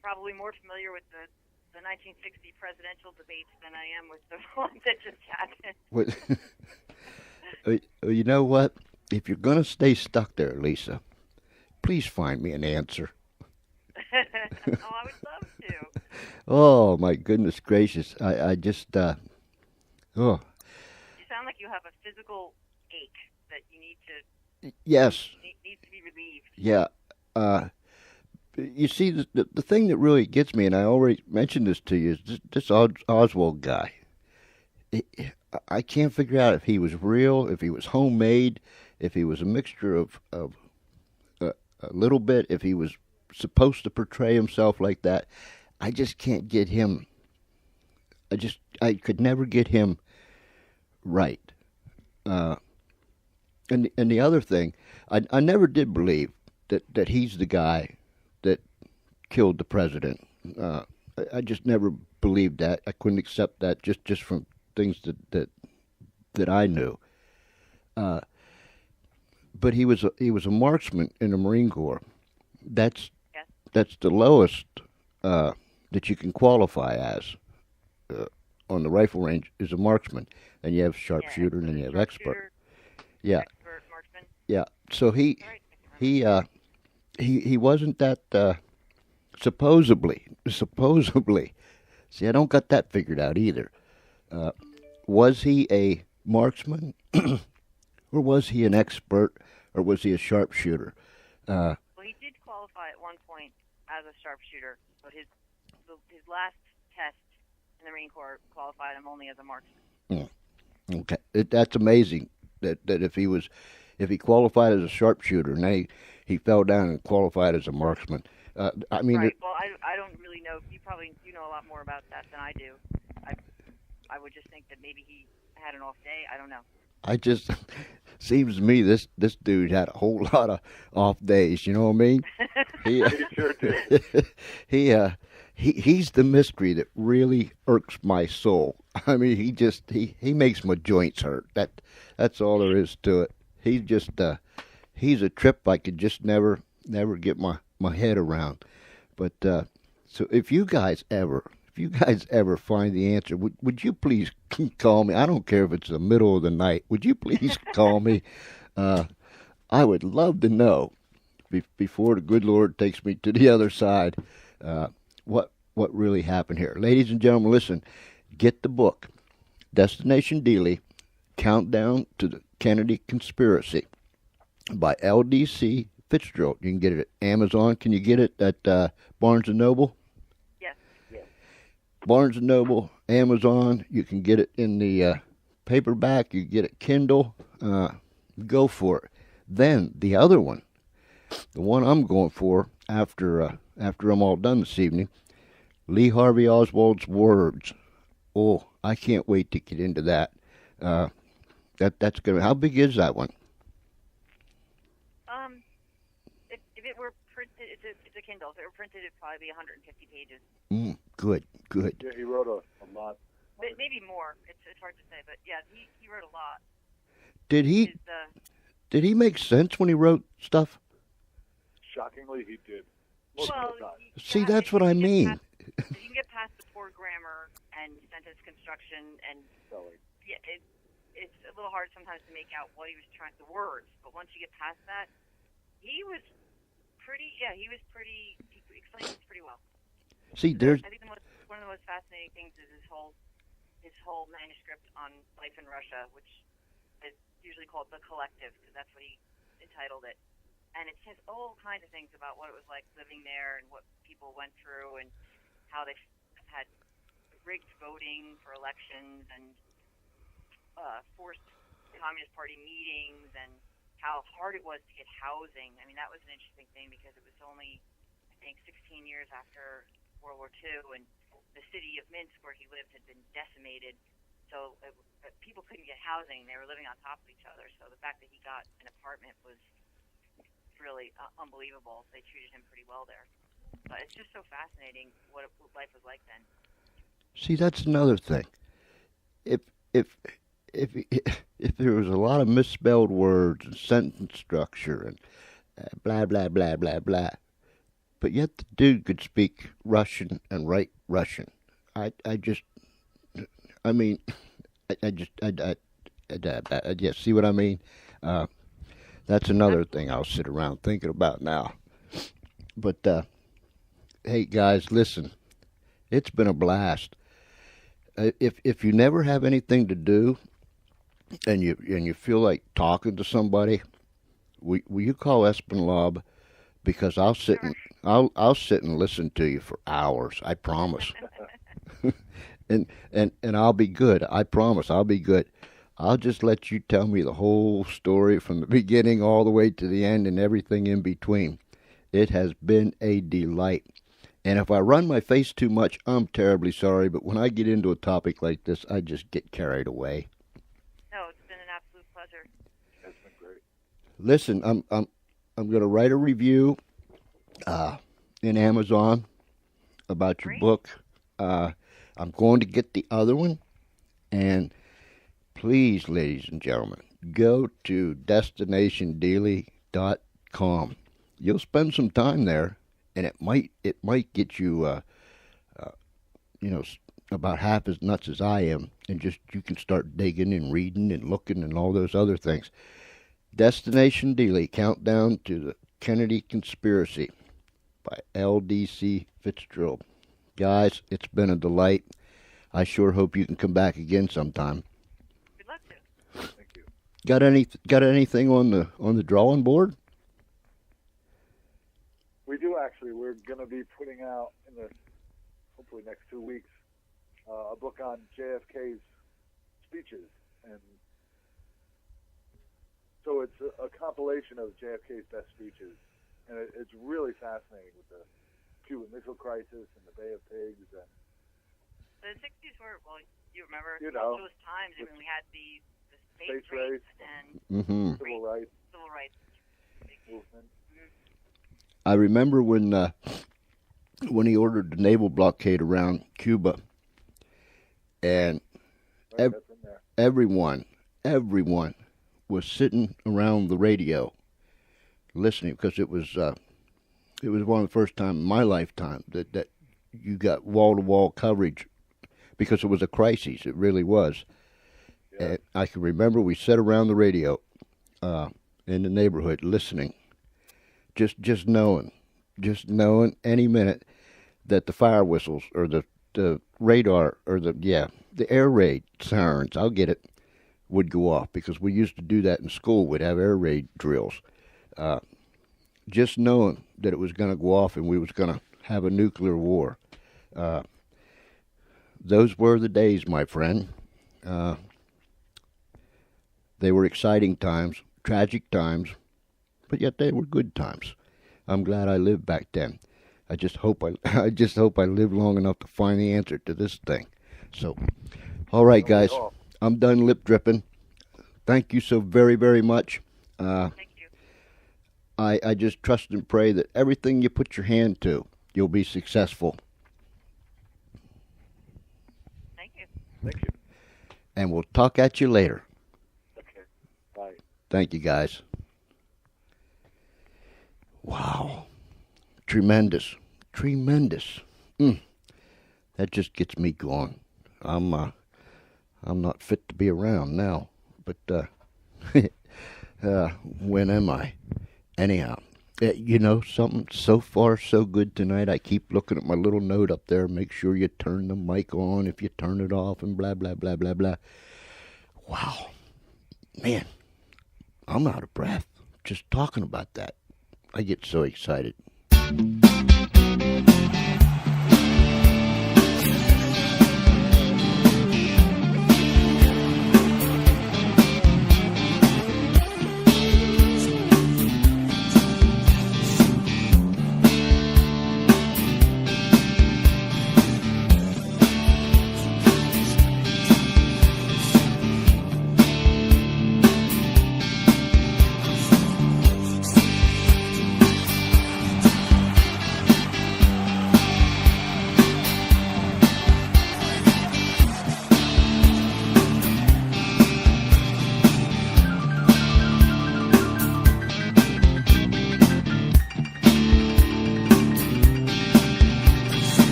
Probably more familiar with the 1960 presidential debates than I am with the one that just happened. You know what? If you're going to stay stuck there, Lisa, please find me an answer. I would love to. Oh, my goodness gracious. I just, oh. You sound like you have a physical ache that you need to... Yes. Needs to be relieved. Yeah. You see, the thing that really gets me, and I already mentioned this to you, is this Oswald guy. I can't figure out if he was real, if he was homemade, if he was a mixture of a little bit, if he was supposed to portray himself like that. I just can't get him. I could never get him right. And the other thing, I never did believe that he's the guy that killed the president. I just never believed that. I couldn't accept that just from things that I knew. But he was a marksman in the Marine Corps. That's the lowest that you can qualify as on the rifle range is a marksman. And you have sharpshooter, and then you have expert. Yeah. Expert marksman. Yeah. So he wasn't that supposedly. See, I don't got that figured out either. Was he a marksman, or was he an expert, or was he a sharpshooter? Well, he did qualify at one point as a sharpshooter, but his last test in the Marine Corps qualified him only as a marksman. Okay, that's amazing. That if he qualified as a sharpshooter, and he fell down and qualified as a marksman. I mean, right. Well, I don't really know. You know a lot more about that than I do. I would just think that maybe he had an off day. I don't know. I just seems to me this dude had a whole lot of off days. You know what I mean? He sure did. He's the mystery that really irks my soul. I mean, he makes my joints hurt. That's all there is to it. He's a trip I could just never get my head around. But so if you guys ever find the answer, would you please call me? I don't care if it's the middle of the night. Would you please call me? I would love to know before the good Lord takes me to the other side. What really happened here. Ladies and gentlemen, listen, get the book, Destination Dealey, Countdown to the Kennedy Conspiracy by L.D.C. Fitzgerald. You can get it at Amazon. Can you get it at Barnes & Noble? Yes. Barnes & Noble, Amazon. You can get it in the paperback. You can get it Kindle. Go for it. Then the other one, the one I'm going for after I'm all done this evening, Lee Harvey Oswald's Words. Oh, I can't wait to get into that. That's gonna. How big is that one? If it were printed, it's a Kindle. If it were printed, it'd probably be 150 pages. Good. Yeah, he wrote a lot. Maybe more. It's hard to say, but yeah, he wrote a lot. Did he make sense when he wrote stuff? Shockingly, he did. See, that's what I mean. You can get past the poor grammar and sentence construction, and yeah, it's a little hard sometimes to make out what he was trying, the words. But once you get past that, he was pretty. Yeah, he explained things pretty well. See, I think one of the most fascinating things is his whole manuscript on life in Russia, which is usually called The Collective, because that's what he entitled it. And it says all kinds of things about what it was like living there and what people went through and how they had rigged voting for elections and forced Communist Party meetings and how hard it was to get housing. I mean, that was an interesting thing because it was only, I think, 16 years after World War II, and the city of Minsk where he lived had been decimated. So people couldn't get housing. They were living on top of each other. So the fact that he got an apartment was really unbelievable. They treated him pretty well there. But it's just so fascinating what life was like then. See, that's another thing. If there was a lot of misspelled words and sentence structure and blah blah blah blah blah, but yet the dude could speak Russian and write Russian. I see what I mean? That's another thing I'll sit around thinking about now. But hey guys, listen, it's been a blast. If you never have anything to do, and you feel like talking to somebody, will you call Espinlob? Because I'll sit and listen to you for hours. I promise. and I'll be good. I promise. I'll be good. I'll just let you tell me the whole story from the beginning all the way to the end and everything in between. It has been a delight. And if I run my face too much, I'm terribly sorry. But when I get into a topic like this, I just get carried away. No, it's been an absolute pleasure. It's been great. Listen, I'm going to write a review in Amazon about your book. I'm going to get the other one, and please, ladies and gentlemen, go to destinationdealey.com. You'll spend some time there, and it might get you, about half as nuts as I am, and just you can start digging and reading and looking and all those other things. Destination Dealey, Countdown to the Kennedy Conspiracy by L.D.C. Fitzgerald. Guys, it's been a delight. I sure hope you can come back again sometime. We'd love to. Thank you. Got anything on the drawing board? We do actually. We're going to be putting out in the hopefully next 2 weeks a book on JFK's speeches, and so it's a compilation of JFK's best speeches, and it's really fascinating with the Cuban Missile Crisis and the Bay of Pigs. And the 60s were, well, you remember those times when we had the space race and civil rights movement. I remember when he ordered the naval blockade around Cuba, and everyone was sitting around the radio listening, because it was one of the first time in my lifetime that you got wall-to-wall coverage, because it was a crisis. It really was. Yeah. And I can remember we sat around the radio in the neighborhood listening, just knowing any minute that the fire whistles or the radar or the air raid sirens, I'll get it, would go off, because we used to do that in school. We'd have air raid drills. Just knowing that it was going to go off and we was going to have a nuclear war. Those were the days, my friend. They were exciting times, tragic times, but yet they were good times. I'm glad I lived back then. I just hope I live long enough to find the answer to this thing. So, all right, guys, I'm done lip dripping. Thank you so very, very much. Thank you. I just trust and pray that everything you put your hand to, you'll be successful. Thank you. Thank you. And we'll talk at you later. Okay. Bye. Thank you, guys. Wow. Tremendous. That just gets me going. I'm not fit to be around now, but when am I? Anyhow, something so far so good tonight. I keep looking at my little note up there. Make sure you turn the mic on if you turn it off, and blah blah blah blah blah. Wow, man, I'm out of breath just talking about that. I get so excited.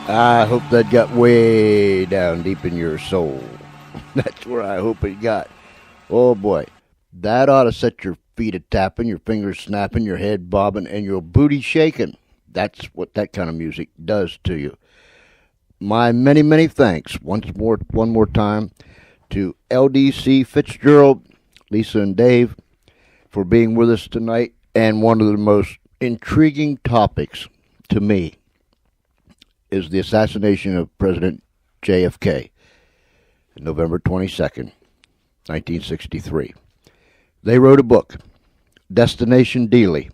I hope that got way down deep in your soul. That's where I hope it got. Oh boy, that ought to set your feet a tapping, your fingers snapping, your head bobbing, and your booty shaking. That's what that kind of music does to you. My many, many thanks one more time to LDC Fitzgerald, Lisa, and Dave for being with us tonight. And one of the most intriguing topics to me is the assassination of President JFK, November 22nd, 1963. They wrote a book, Destination Dealey,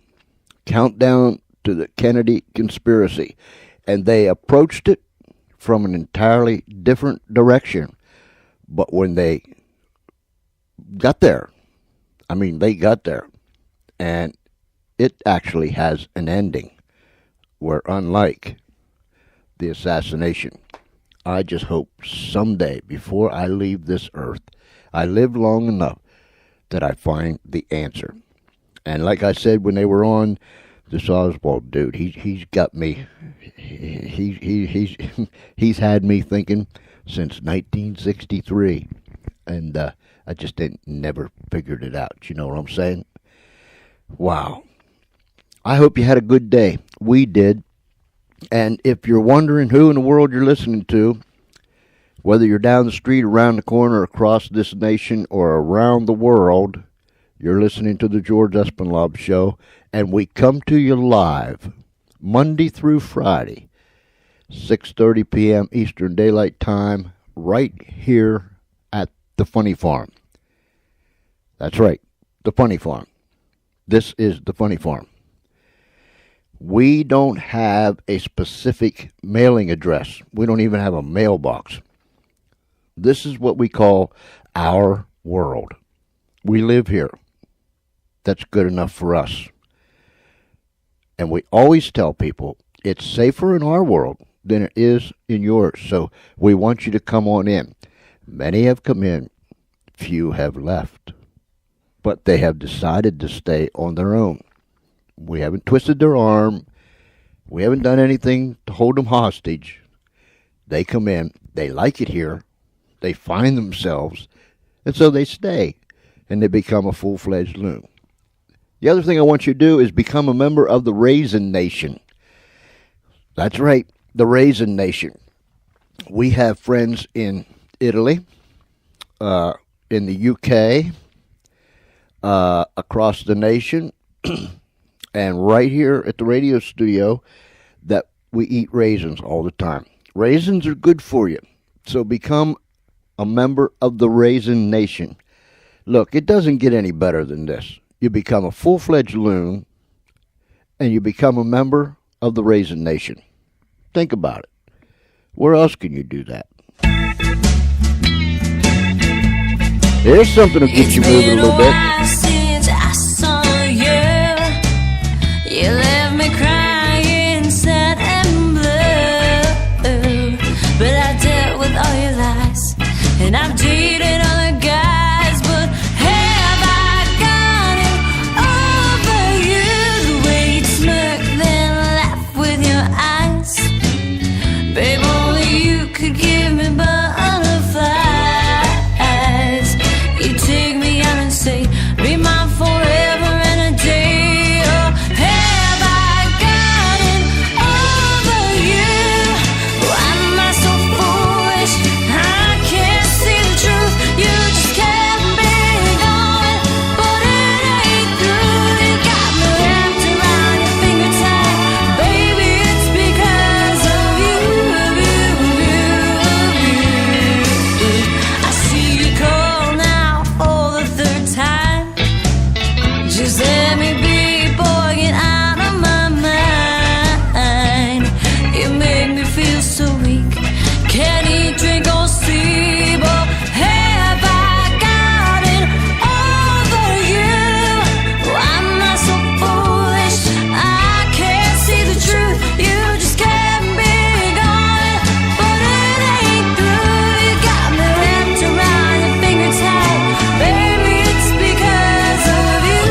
Countdown to the Kennedy Conspiracy, and they approached it from an entirely different direction. But when they got there, they got there, and it actually has an ending where, unlike the assassination, I just hope someday, before I leave this earth, I live long enough that I find the answer. And like I said when they were on, this Oswald dude, he's got me. He's had me thinking since 1963, and I just never figured it out. You know what I'm saying? Wow. I hope you had a good day. We did. And if you're wondering who in the world you're listening to, whether you're down the street, around the corner, across this nation, or around the world, you're listening to the George Espinlove Show, and we come to you live Monday through Friday, 6:30 p.m. Eastern Daylight Time, right here at the Funny Farm. That's right, the Funny Farm. This is the Funny Farm. We don't have a specific mailing address. We don't even have a mailbox. This is what we call our world. We live here. That's good enough for us. And we always tell people it's safer in our world than it is in yours. So we want you to come on in. Many have come in. Few have left. But they have decided to stay on their own. We haven't twisted their arm. We haven't done anything to hold them hostage. They come in. They like it here. They find themselves. And so they stay. And they become a full-fledged loon. The other thing I want you to do is become a member of the Raisin Nation. That's right, the Raisin Nation. We have friends in Italy, in the UK, across the nation, and right here at the radio studio that we eat raisins all the time. Raisins are good for you, so become a member of the Raisin Nation. Look, it doesn't get any better than this. You become a full-fledged loon, and you become a member of the Raisin Nation. Think about it. Where else can you do that? Here's something to get you moving a little bit. Since I saw you, you left me crying, sad and blue. But I dealt with all your lies, and I've dated other guys, but have I got it over you? The way you smirk, then laugh with your eyes. Babe, only you could give me butterflies. You take me out and say, be mine forever and a day. Oh, have I got it over you? Why am I so foolish? I can't see the truth. You just kept me going, but it ain't through. You got me wrapped around your finger tight. Baby, it's because of you, I see you call now for the third time. Just let me be, boy, get out of my mind. You make me feel so weak, can't eat, drink, or sleep. Oh, have I got it over you? Why am I so foolish? I can't see the truth. You just kept me going, but it ain't through. You got me wrapped around your finger tight. Baby, it's because of you.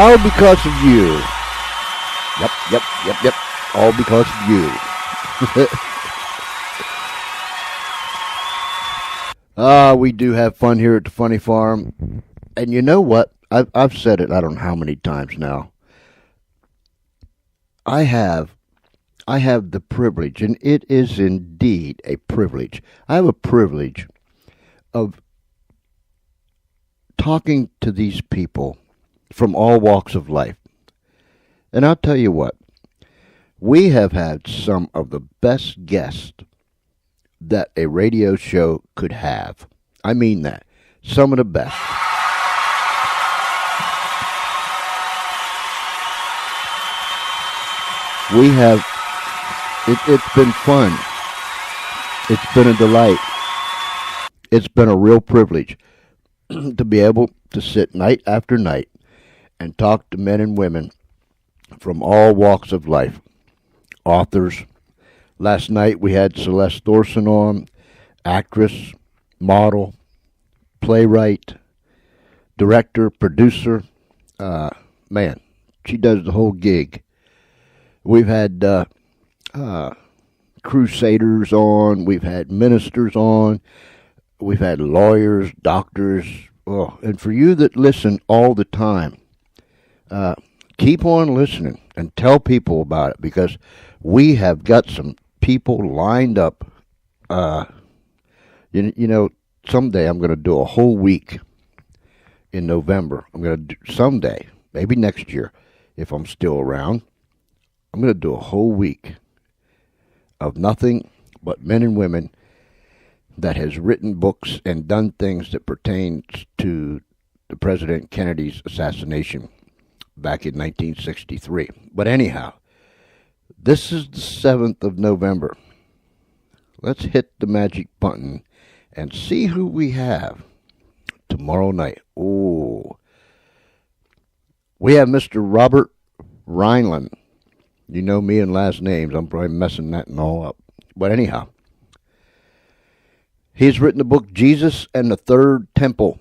All because of you. Yep. All because of you. We do have fun here at the Funny Farm. And you know what? I've said it I don't know how many times now. I have the privilege, and it is indeed a privilege. I have a privilege of talking to these people from all walks of life. And I'll tell you what, we have had some of the best guests that a radio show could have. I mean that. Some of the best. We have, it's been fun. It's been a delight. It's been a real privilege to be able to sit night after night and talk to men and women from all walks of life. Authors. Last night we had Celeste Thorson on, actress, model, playwright, director, producer. Man, she does the whole gig. We've had crusaders on. We've had ministers on. We've had lawyers, doctors. Oh, and for you that listen all the time, keep on listening and tell people about it, because we have got some people lined up. You know, someday I'm going to do a whole week in November. I'm going to do someday, maybe next year, if I'm still around. I'm going to do a whole week of nothing but men and women that has written books and done things that pertain to the President Kennedy's assassination back in 1963. But anyhow, this is the 7th of November. Let's hit the magic button and see who we have tomorrow night. Oh, we have Mr. Robert Reinland. You know me and last names. I'm probably messing that and all up. But anyhow, he's written the book Jesus and the Third Temple.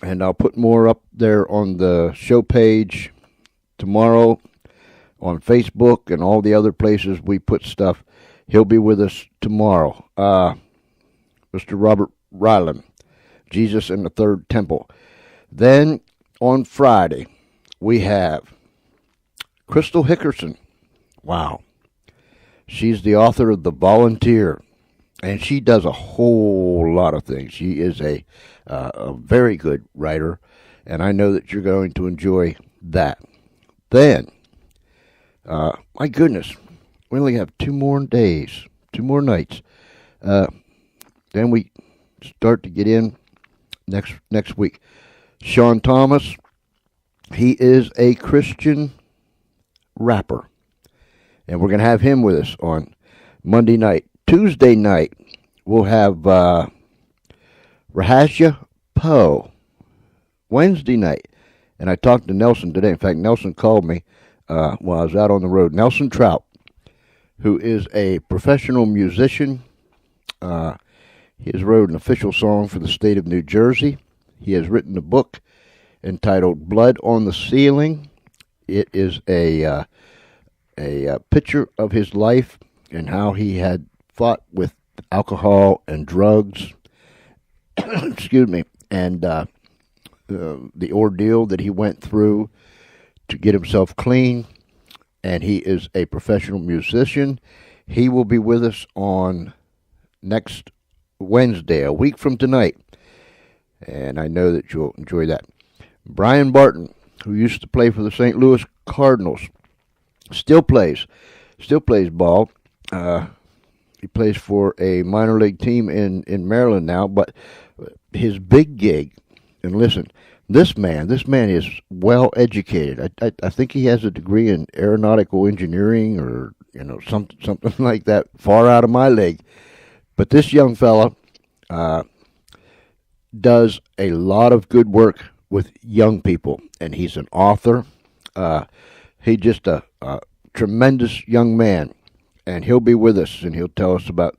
And I'll put more up there on the show page tomorrow on Facebook and all the other places we put stuff. He'll be with us tomorrow. Mr. Robert Ryland, Jesus and the Third Temple. Then on Friday, we have Crystal Hickerson. Wow. She's the author of The Volunteer, and she does a whole lot of things. She is a very good writer, and I know that you're going to enjoy that. Then, my goodness, we only have 2 more days, 2 more nights. Then we start to get in next week. Sean Thomas, he is a Christian rapper, and we're going to have him with us on Monday night. Tuesday night, we'll have Rahasya Poe. Wednesday night, and I talked to Nelson today. In fact, Nelson called me while I was out on the road. Nelson Trout, who is a professional musician. He has wrote an official song for the state of New Jersey. He has written a book entitled Blood on the Ceiling. It is a picture of his life and how he had fought with alcohol and drugs, excuse me, and the ordeal that he went through to get himself clean. And he is a professional musician. He will be with us on next Wednesday, a week from tonight. And I know that you'll enjoy that. Brian Barton, who used to play for the St. Louis Cardinals, still plays ball. He plays for a minor league team in Maryland now, but his big gig, and listen, this man is well educated. I think he has a degree in aeronautical engineering or something like that, far out of my league. But this young fella does a lot of good work with young people, and he's an author. He's just a tremendous young man, and he'll be with us, and he'll tell us about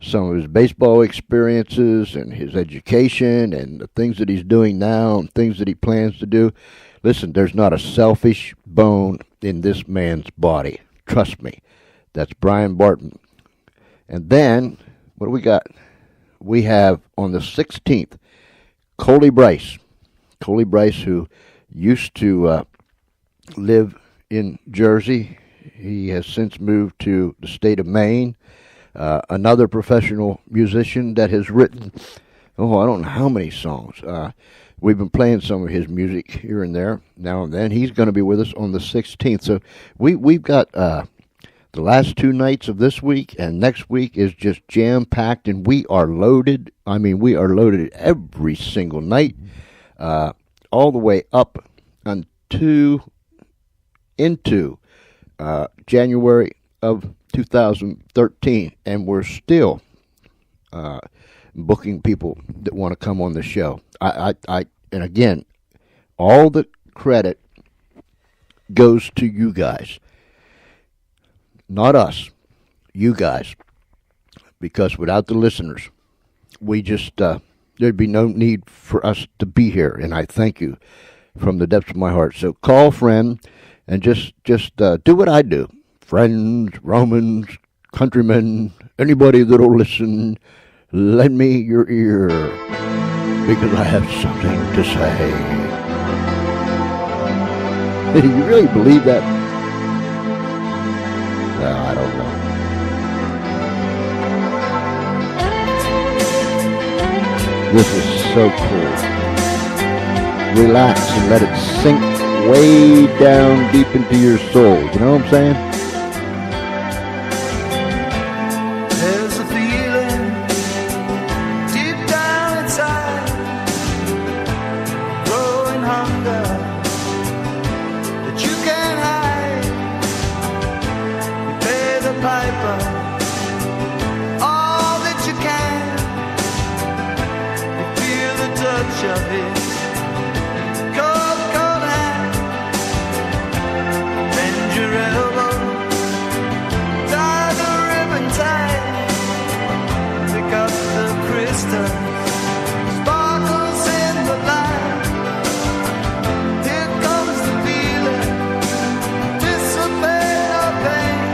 some of his baseball experiences and his education and the things that he's doing now and things that he plans to do. Listen, there's not a selfish bone in this man's body. Trust me. That's Brian Barton. And then, what do we got? We have on the 16th, Coley Bryce. Coley Bryce, who used to live in Jersey. He has since moved to the state of Maine. Another professional musician that has written, I don't know how many songs. We've been playing some of his music here and there, now and then. He's going to be with us on the 16th. So we've got the last 2 nights of this week, and next week is just jam-packed, and we are loaded. I mean, we are loaded every single night, all the way up into January of 2013, and we're still booking people that want to come on the show. And again, all the credit goes to you guys, not us, you guys, because without the listeners, we just there'd be no need for us to be here, and I thank you from the depths of my heart. So call a friend and just do what I do. Friends, Romans, countrymen, anybody that'll listen, lend me your ear, because I have something to say. Do you really believe that? No, I don't know. This is so cool. Relax and let it sink way down deep into your soul. You know what I'm saying? There's a feeling deep down inside, growing hunger that you can't hide. You pay the piper all that you can. You feel the touch of his cold, cold hand. Bend your elbow, tie the ribbon tight, pick up the crystal, sparkles in the light. Here comes the feeling, dissipate our pain.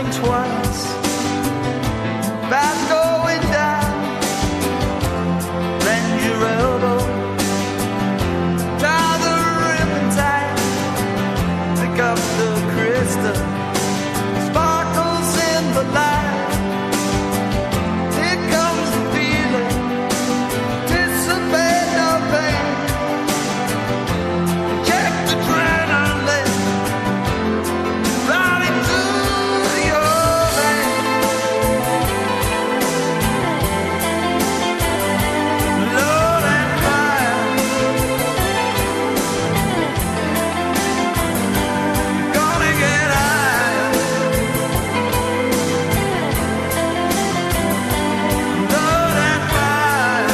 think twice. Fast going down, bend your elbow, tie the ribbon tight, pick up the crystal, sparkles in the light. Here comes the feeling, dissipate no pain. Check the adrenaline, right into your veins. Lord and fire, gonna get higher. Lord and fire.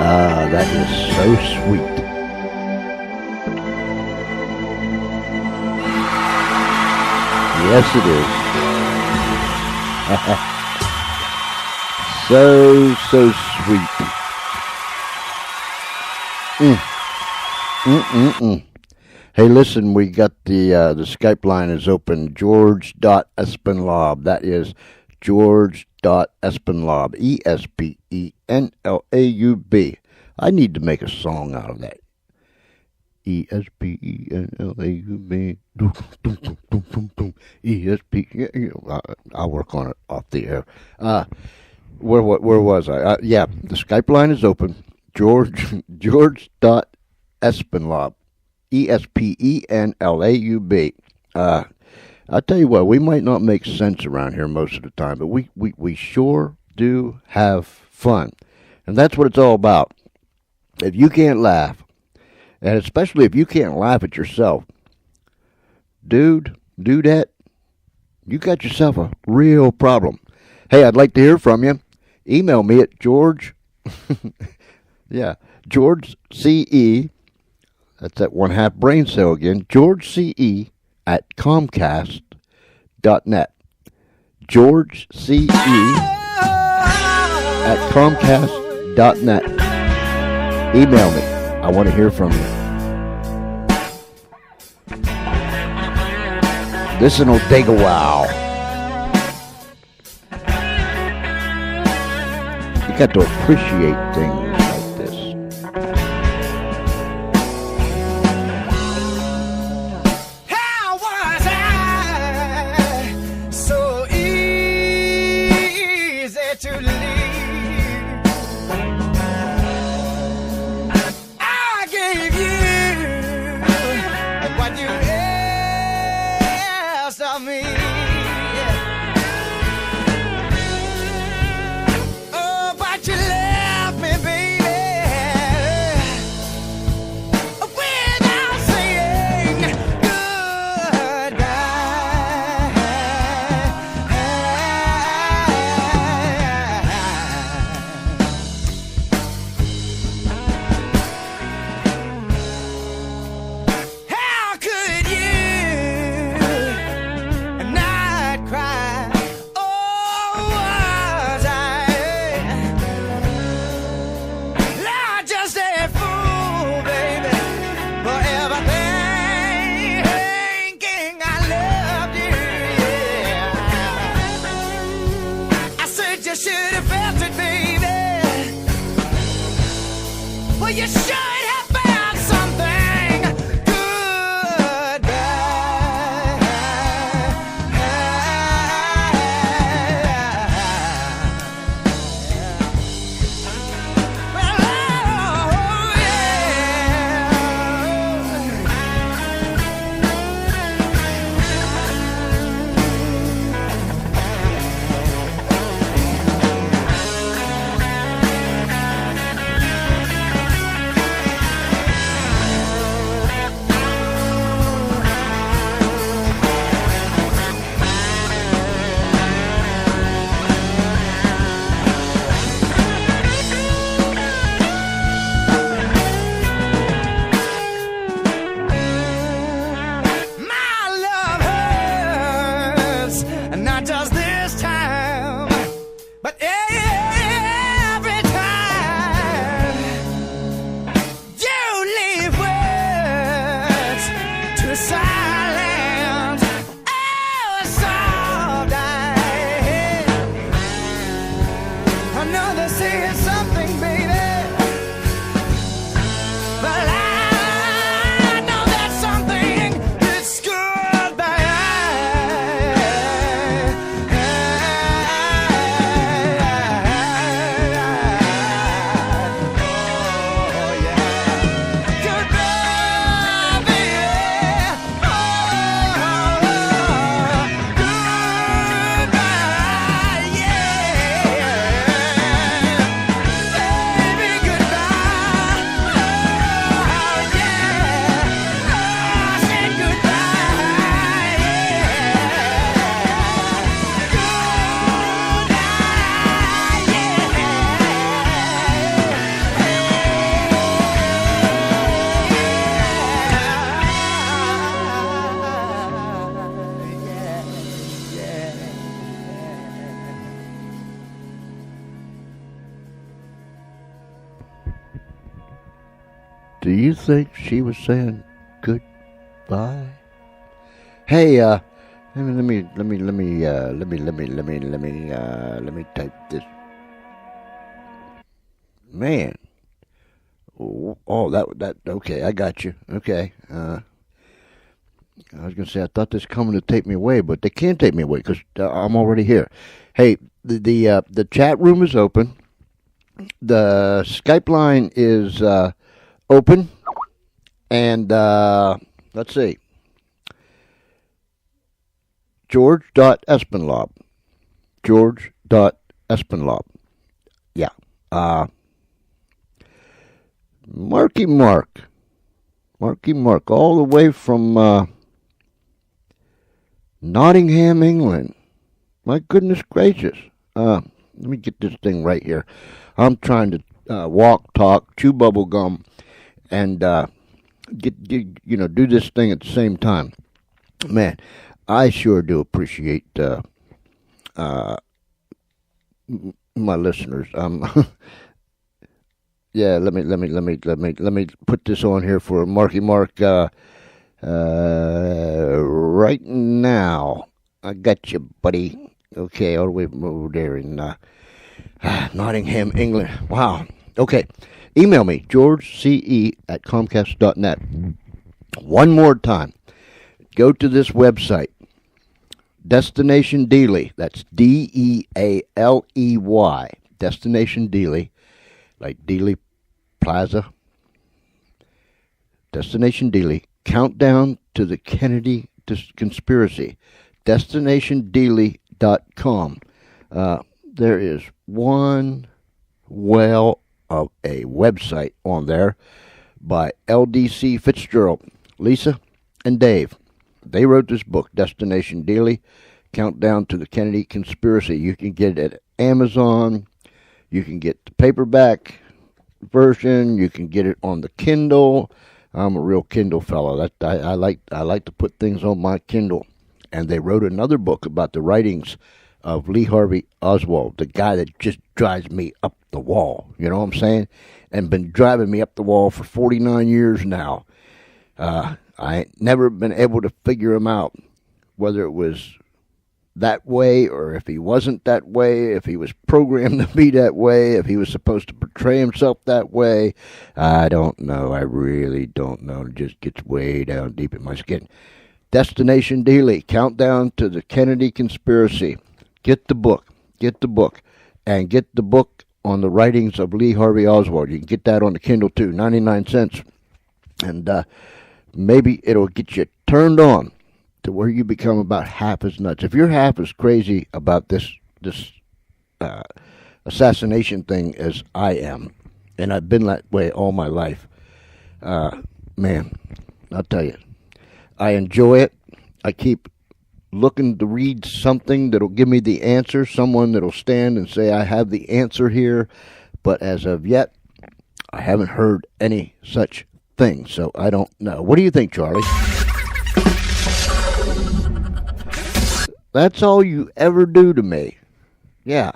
Ah, that is so sweet. Yes, it is. So sweet. Hey, listen, we got the Skype line is open. George.Espenlaub. That is George.Espenlaub. Espenlaub. I need to make a song out of that. Espenlaub. I'll work on it off the air. Where was I? Yeah, the Skype line is open. George.Espenlaub. Espenlaub. I'll tell you what, we might not make sense around here most of the time, but we sure do have fun. And that's what it's all about. If you can't laugh, and especially if you can't laugh at yourself, dudette, you got yourself a real problem. Hey, I'd like to hear from you. Email me at George, George C.E., that's that one-half brain cell again, George C.E. at Comcast.net. George C.E. at Comcast.net. Email me. I want to hear from you. Listen, will take a while. You got to appreciate things like this. How was I so easy to leave? I gave you what you asked of me. Oh, but you left me, baby. Well, I know that something is goodbye. Oh, yeah. Goodbye, baby. Goodbye, yeah. Baby, goodbye. Yeah. I said goodbye, Do you think she was saying goodbye? Hey, let me type this. Man. Oh, that, okay, I got you. Okay, I was gonna say, I thought this coming to take me away, but they can't take me away because I'm already here. Hey, the chat room is open. The Skype line is open, and let's see, George.Espenlaub. Yeah. Marky Mark, all the way from Nottingham, England. My goodness gracious. Let me get this thing right here. I'm trying to walk, talk, chew bubble gum, and get do this thing at the same time. Man, I sure do appreciate my listeners. Yeah, let me put this on here for Marky Mark right now. I got you, buddy. Okay, all the way from over there in Nottingham, England. Wow. Okay, email me, georgece@comcast.net. One more time. Go to this website, Destination Dealey. That's Dealey. Destination Dealey, like Dealey Plaza. Destination Dealey. Countdown to the Kennedy conspiracy. DestinationDealey.com. There is one whale of a website on there by LDC Fitzgerald, Lisa, and Dave. They wrote this book, Destination Dealey, Countdown to the Kennedy Conspiracy. You can get it at Amazon. You can get the paperback version. You can get it on the Kindle. I'm a real Kindle fellow. I like to put things on my Kindle. And they wrote another book about the writings of Lee Harvey Oswald, the guy that just drives me up the wall. You know what I'm saying? And been driving me up the wall for 49 years now. I ain't never been able to figure him out, whether it was that way or if he wasn't that way, if he was programmed to be that way, if he was supposed to portray himself that way. I don't know. I really don't know. It just gets way down deep in my skin. Destination Dealey, Countdown to the Kennedy Conspiracy. Get the book. And get the book on the writings of Lee Harvey Oswald. You can get that on the Kindle too, 99 cents. And maybe it'll get you turned on to where you become about half as nuts. If you're half as crazy about this assassination thing as I am, and I've been that way all my life, man, I'll tell you, I enjoy it. I keep looking to read something that'll give me the answer, someone that'll stand and say, I have the answer here. But as of yet, I haven't heard any such thing, so I don't know. What do you think, Charlie? That's all you ever do to me. Yeah.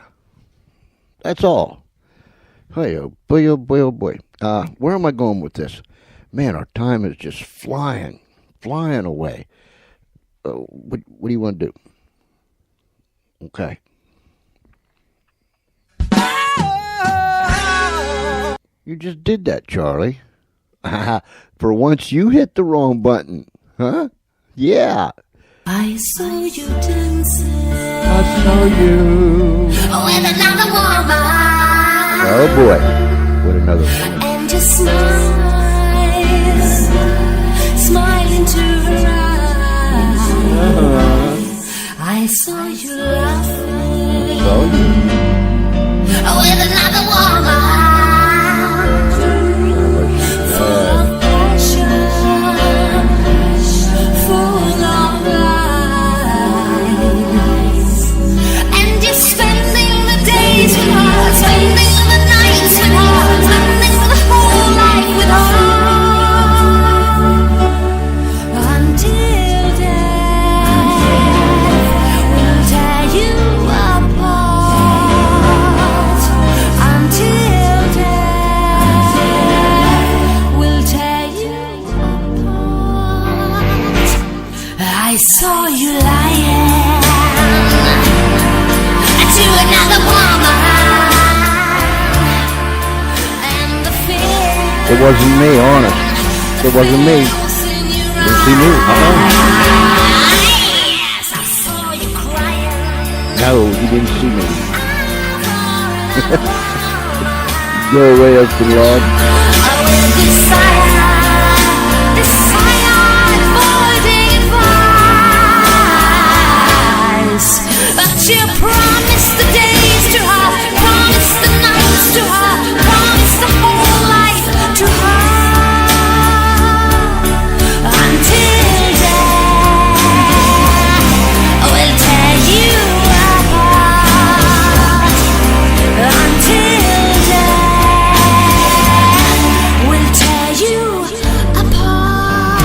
That's all. Hey, oh boy, oh boy, oh boy. Where am I going with this? Man, our time is just flying away. What do you want to do? Okay. You just did that, Charlie. For once you hit the wrong button. Huh? Yeah. I saw you dancing I saw you. with another woman. Oh boy. With another one. And your smile into her eyes. I saw you laughing Saw you. with another woman. Full of passion, full of lies. And you're spending the days with her, spending the nights with her, spending the whole life with her. Until death will tear you apart. Until death will tear you apart. I saw you lying to another woman, and the fear. It wasn't me, honest. It wasn't me. Didn't see me. Yes, I saw you crying. No, you didn't see me. Go away, husband love. With desire, avoiding advice. But you promised the days to her, promised the nights to her, promised the whole life to her. Until death will tear you apart. Until death will tear you apart.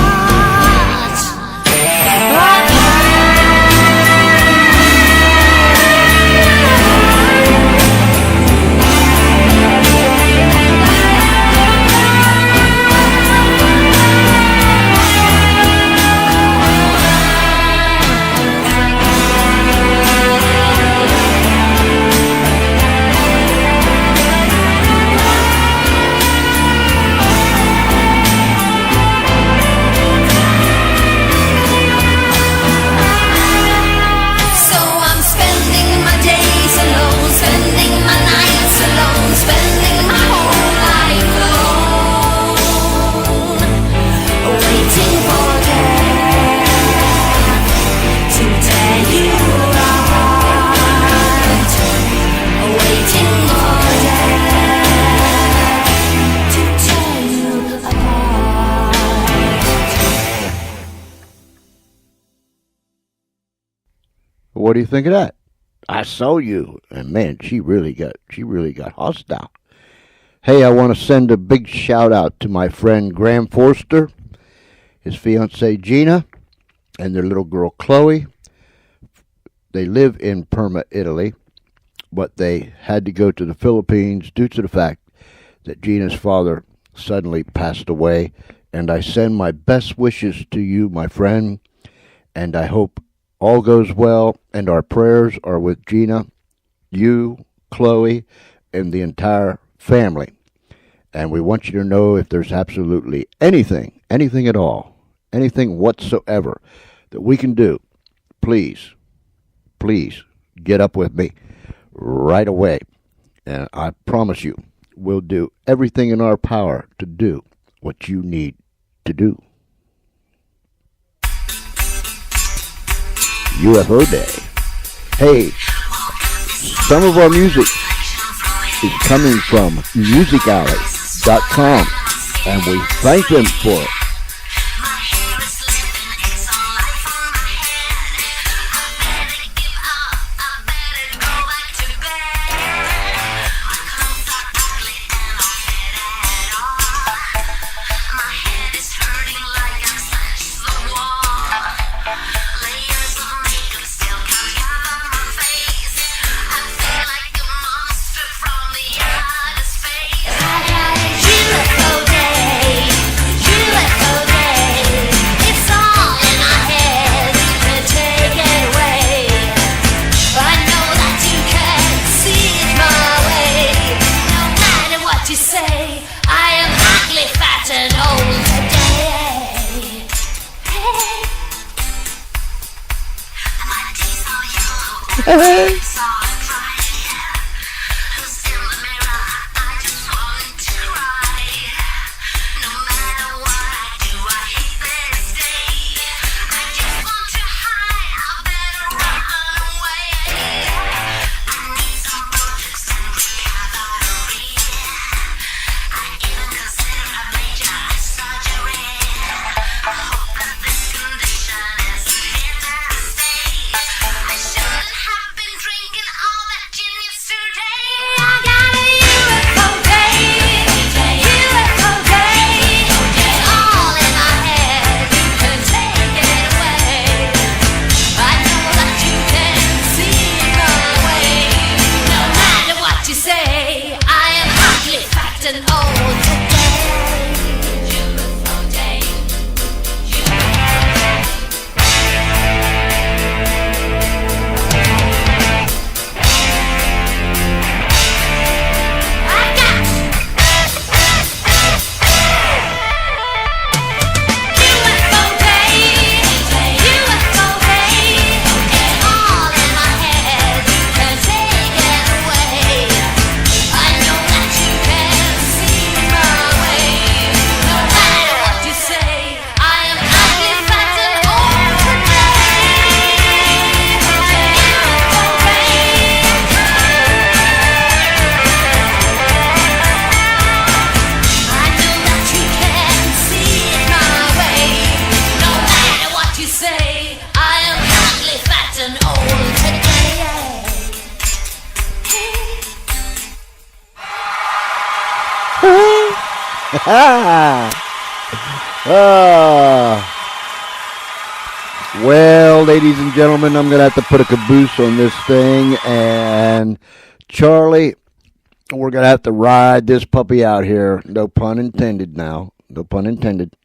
So I'm spending my days alone, spending my nights alone, spending my whole life alone, waiting for death to tear you apart, waiting for death to tear you apart. What do you think of that? I saw you, and man, she really got hostile. Hey, I want to send a big shout out to my friend Graham Forster, his fiancee Gina, and their little girl Chloe. They live in Parma, Italy, but they had to go to the Philippines due to the fact that Gina's father suddenly passed away. And I send my best wishes to you, my friend, and I hope all goes well, and our prayers are with Gina, you, Chloe, and the entire family. And we want you to know if there's absolutely anything at all, anything whatsoever that we can do, please get up with me right away. And I promise you, we'll do everything in our power to do what you need to do. UFO Day. Hey, some of our music is coming from musicalley.com, and we thank them for it. UFO day, Well, ladies and gentlemen, I'm going to have to put a caboose on this thing. And Charlie, we're going to have to ride this puppy out here. No pun intended now. No pun intended.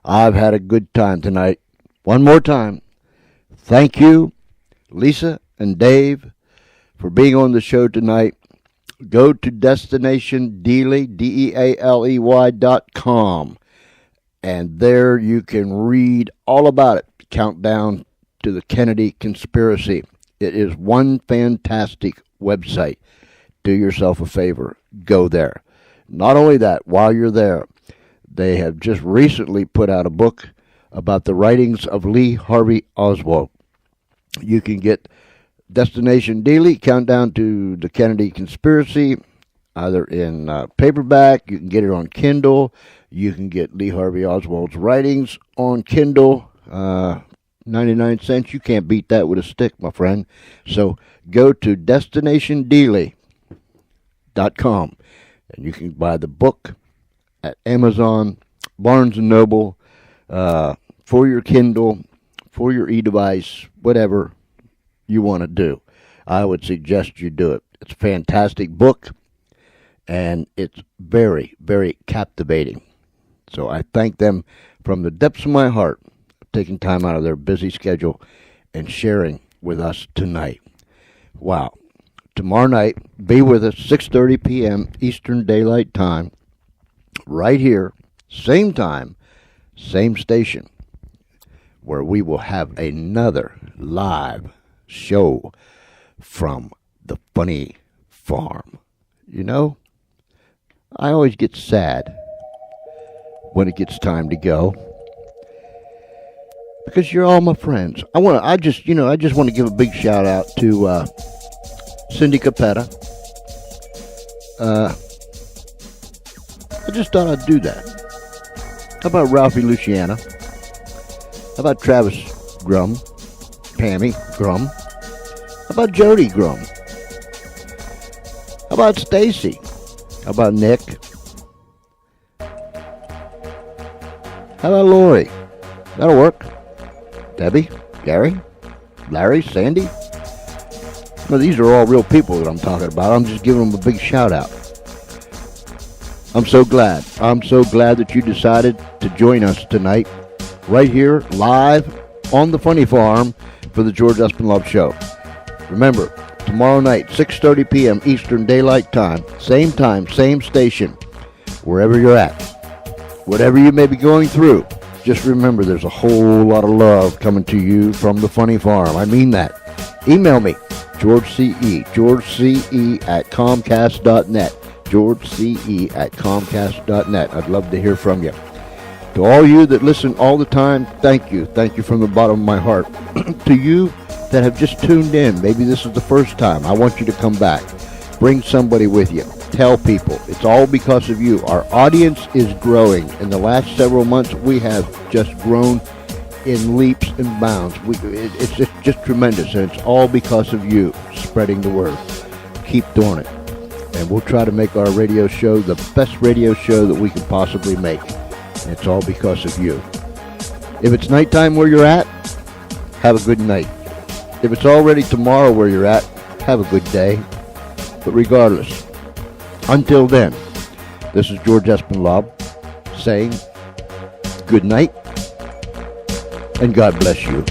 I've had a good time tonight. One more time. Thank you, Lisa and Dave, for being on the show tonight. Go to Destination Dealey, DEALEY.com, and there you can read all about it. Countdown to the Kennedy conspiracy. It is one fantastic website. Do yourself a favor. Go there. Not only that, while you're there, they have just recently put out a book about the writings of Lee Harvey Oswald. You can get Destination Dealey, Countdown to the Kennedy Conspiracy, either in paperback. You can get it on Kindle. You can get Lee Harvey Oswald's writings on Kindle. 99 cents. You can't beat that with a stick, my friend. So go to DestinationDealey.com and you can buy the book at Amazon, Barnes & Noble, for your Kindle, for your e-device, whatever you want to do. I would suggest you do it. It's a fantastic book, and it's very, very captivating. So I thank them from the depths of my heart for taking time out of their busy schedule and sharing with us tonight. Wow. Tomorrow night, be with us, 6:30 p.m. Eastern Daylight Time, right here, same time, same station, where we will have another live show from the Funny Farm. You know, I always get sad when it gets time to go, because you're all my friends. I just want to give a big shout out to Cindy Capetta. I just thought I'd do that. How about Ralphie Luciana? How about Travis Grum? Pammy Grum? How about Jody Grum? How about Stacy? How about Nick? How about Lori? That'll work. Debbie? Gary? Larry? Sandy? Well, these are all real people that I'm talking about. I'm just giving them a big shout out. I'm so glad. I'm so glad that you decided to join us tonight, right here, live on the Funny Farm for the George Espinlove Show. Remember, tomorrow night, 6:30 p.m. Eastern Daylight Time, same station, wherever you're at. Whatever you may be going through, just remember there's a whole lot of love coming to you from the Funny Farm. I mean that. Email me, George C.E. at Comcast.net. at Comcast.net. I'd love to hear from you. To all you that listen all the time, thank you. Thank you from the bottom of my heart. To you that have just tuned in, maybe this is the first time, I want you to come back. Bring somebody with you. Tell people. It's all because of you. Our audience is growing. In the last several months, we have just grown in leaps and bounds. It's just tremendous, and it's all because of you spreading the word. Keep doing it. And we'll try to make our radio show the best radio show that we can possibly make. And it's all because of you. If it's nighttime where you're at, have a good night. If it's already tomorrow where you're at, have a good day. But regardless, until then, this is George Espinlob saying good night and God bless you.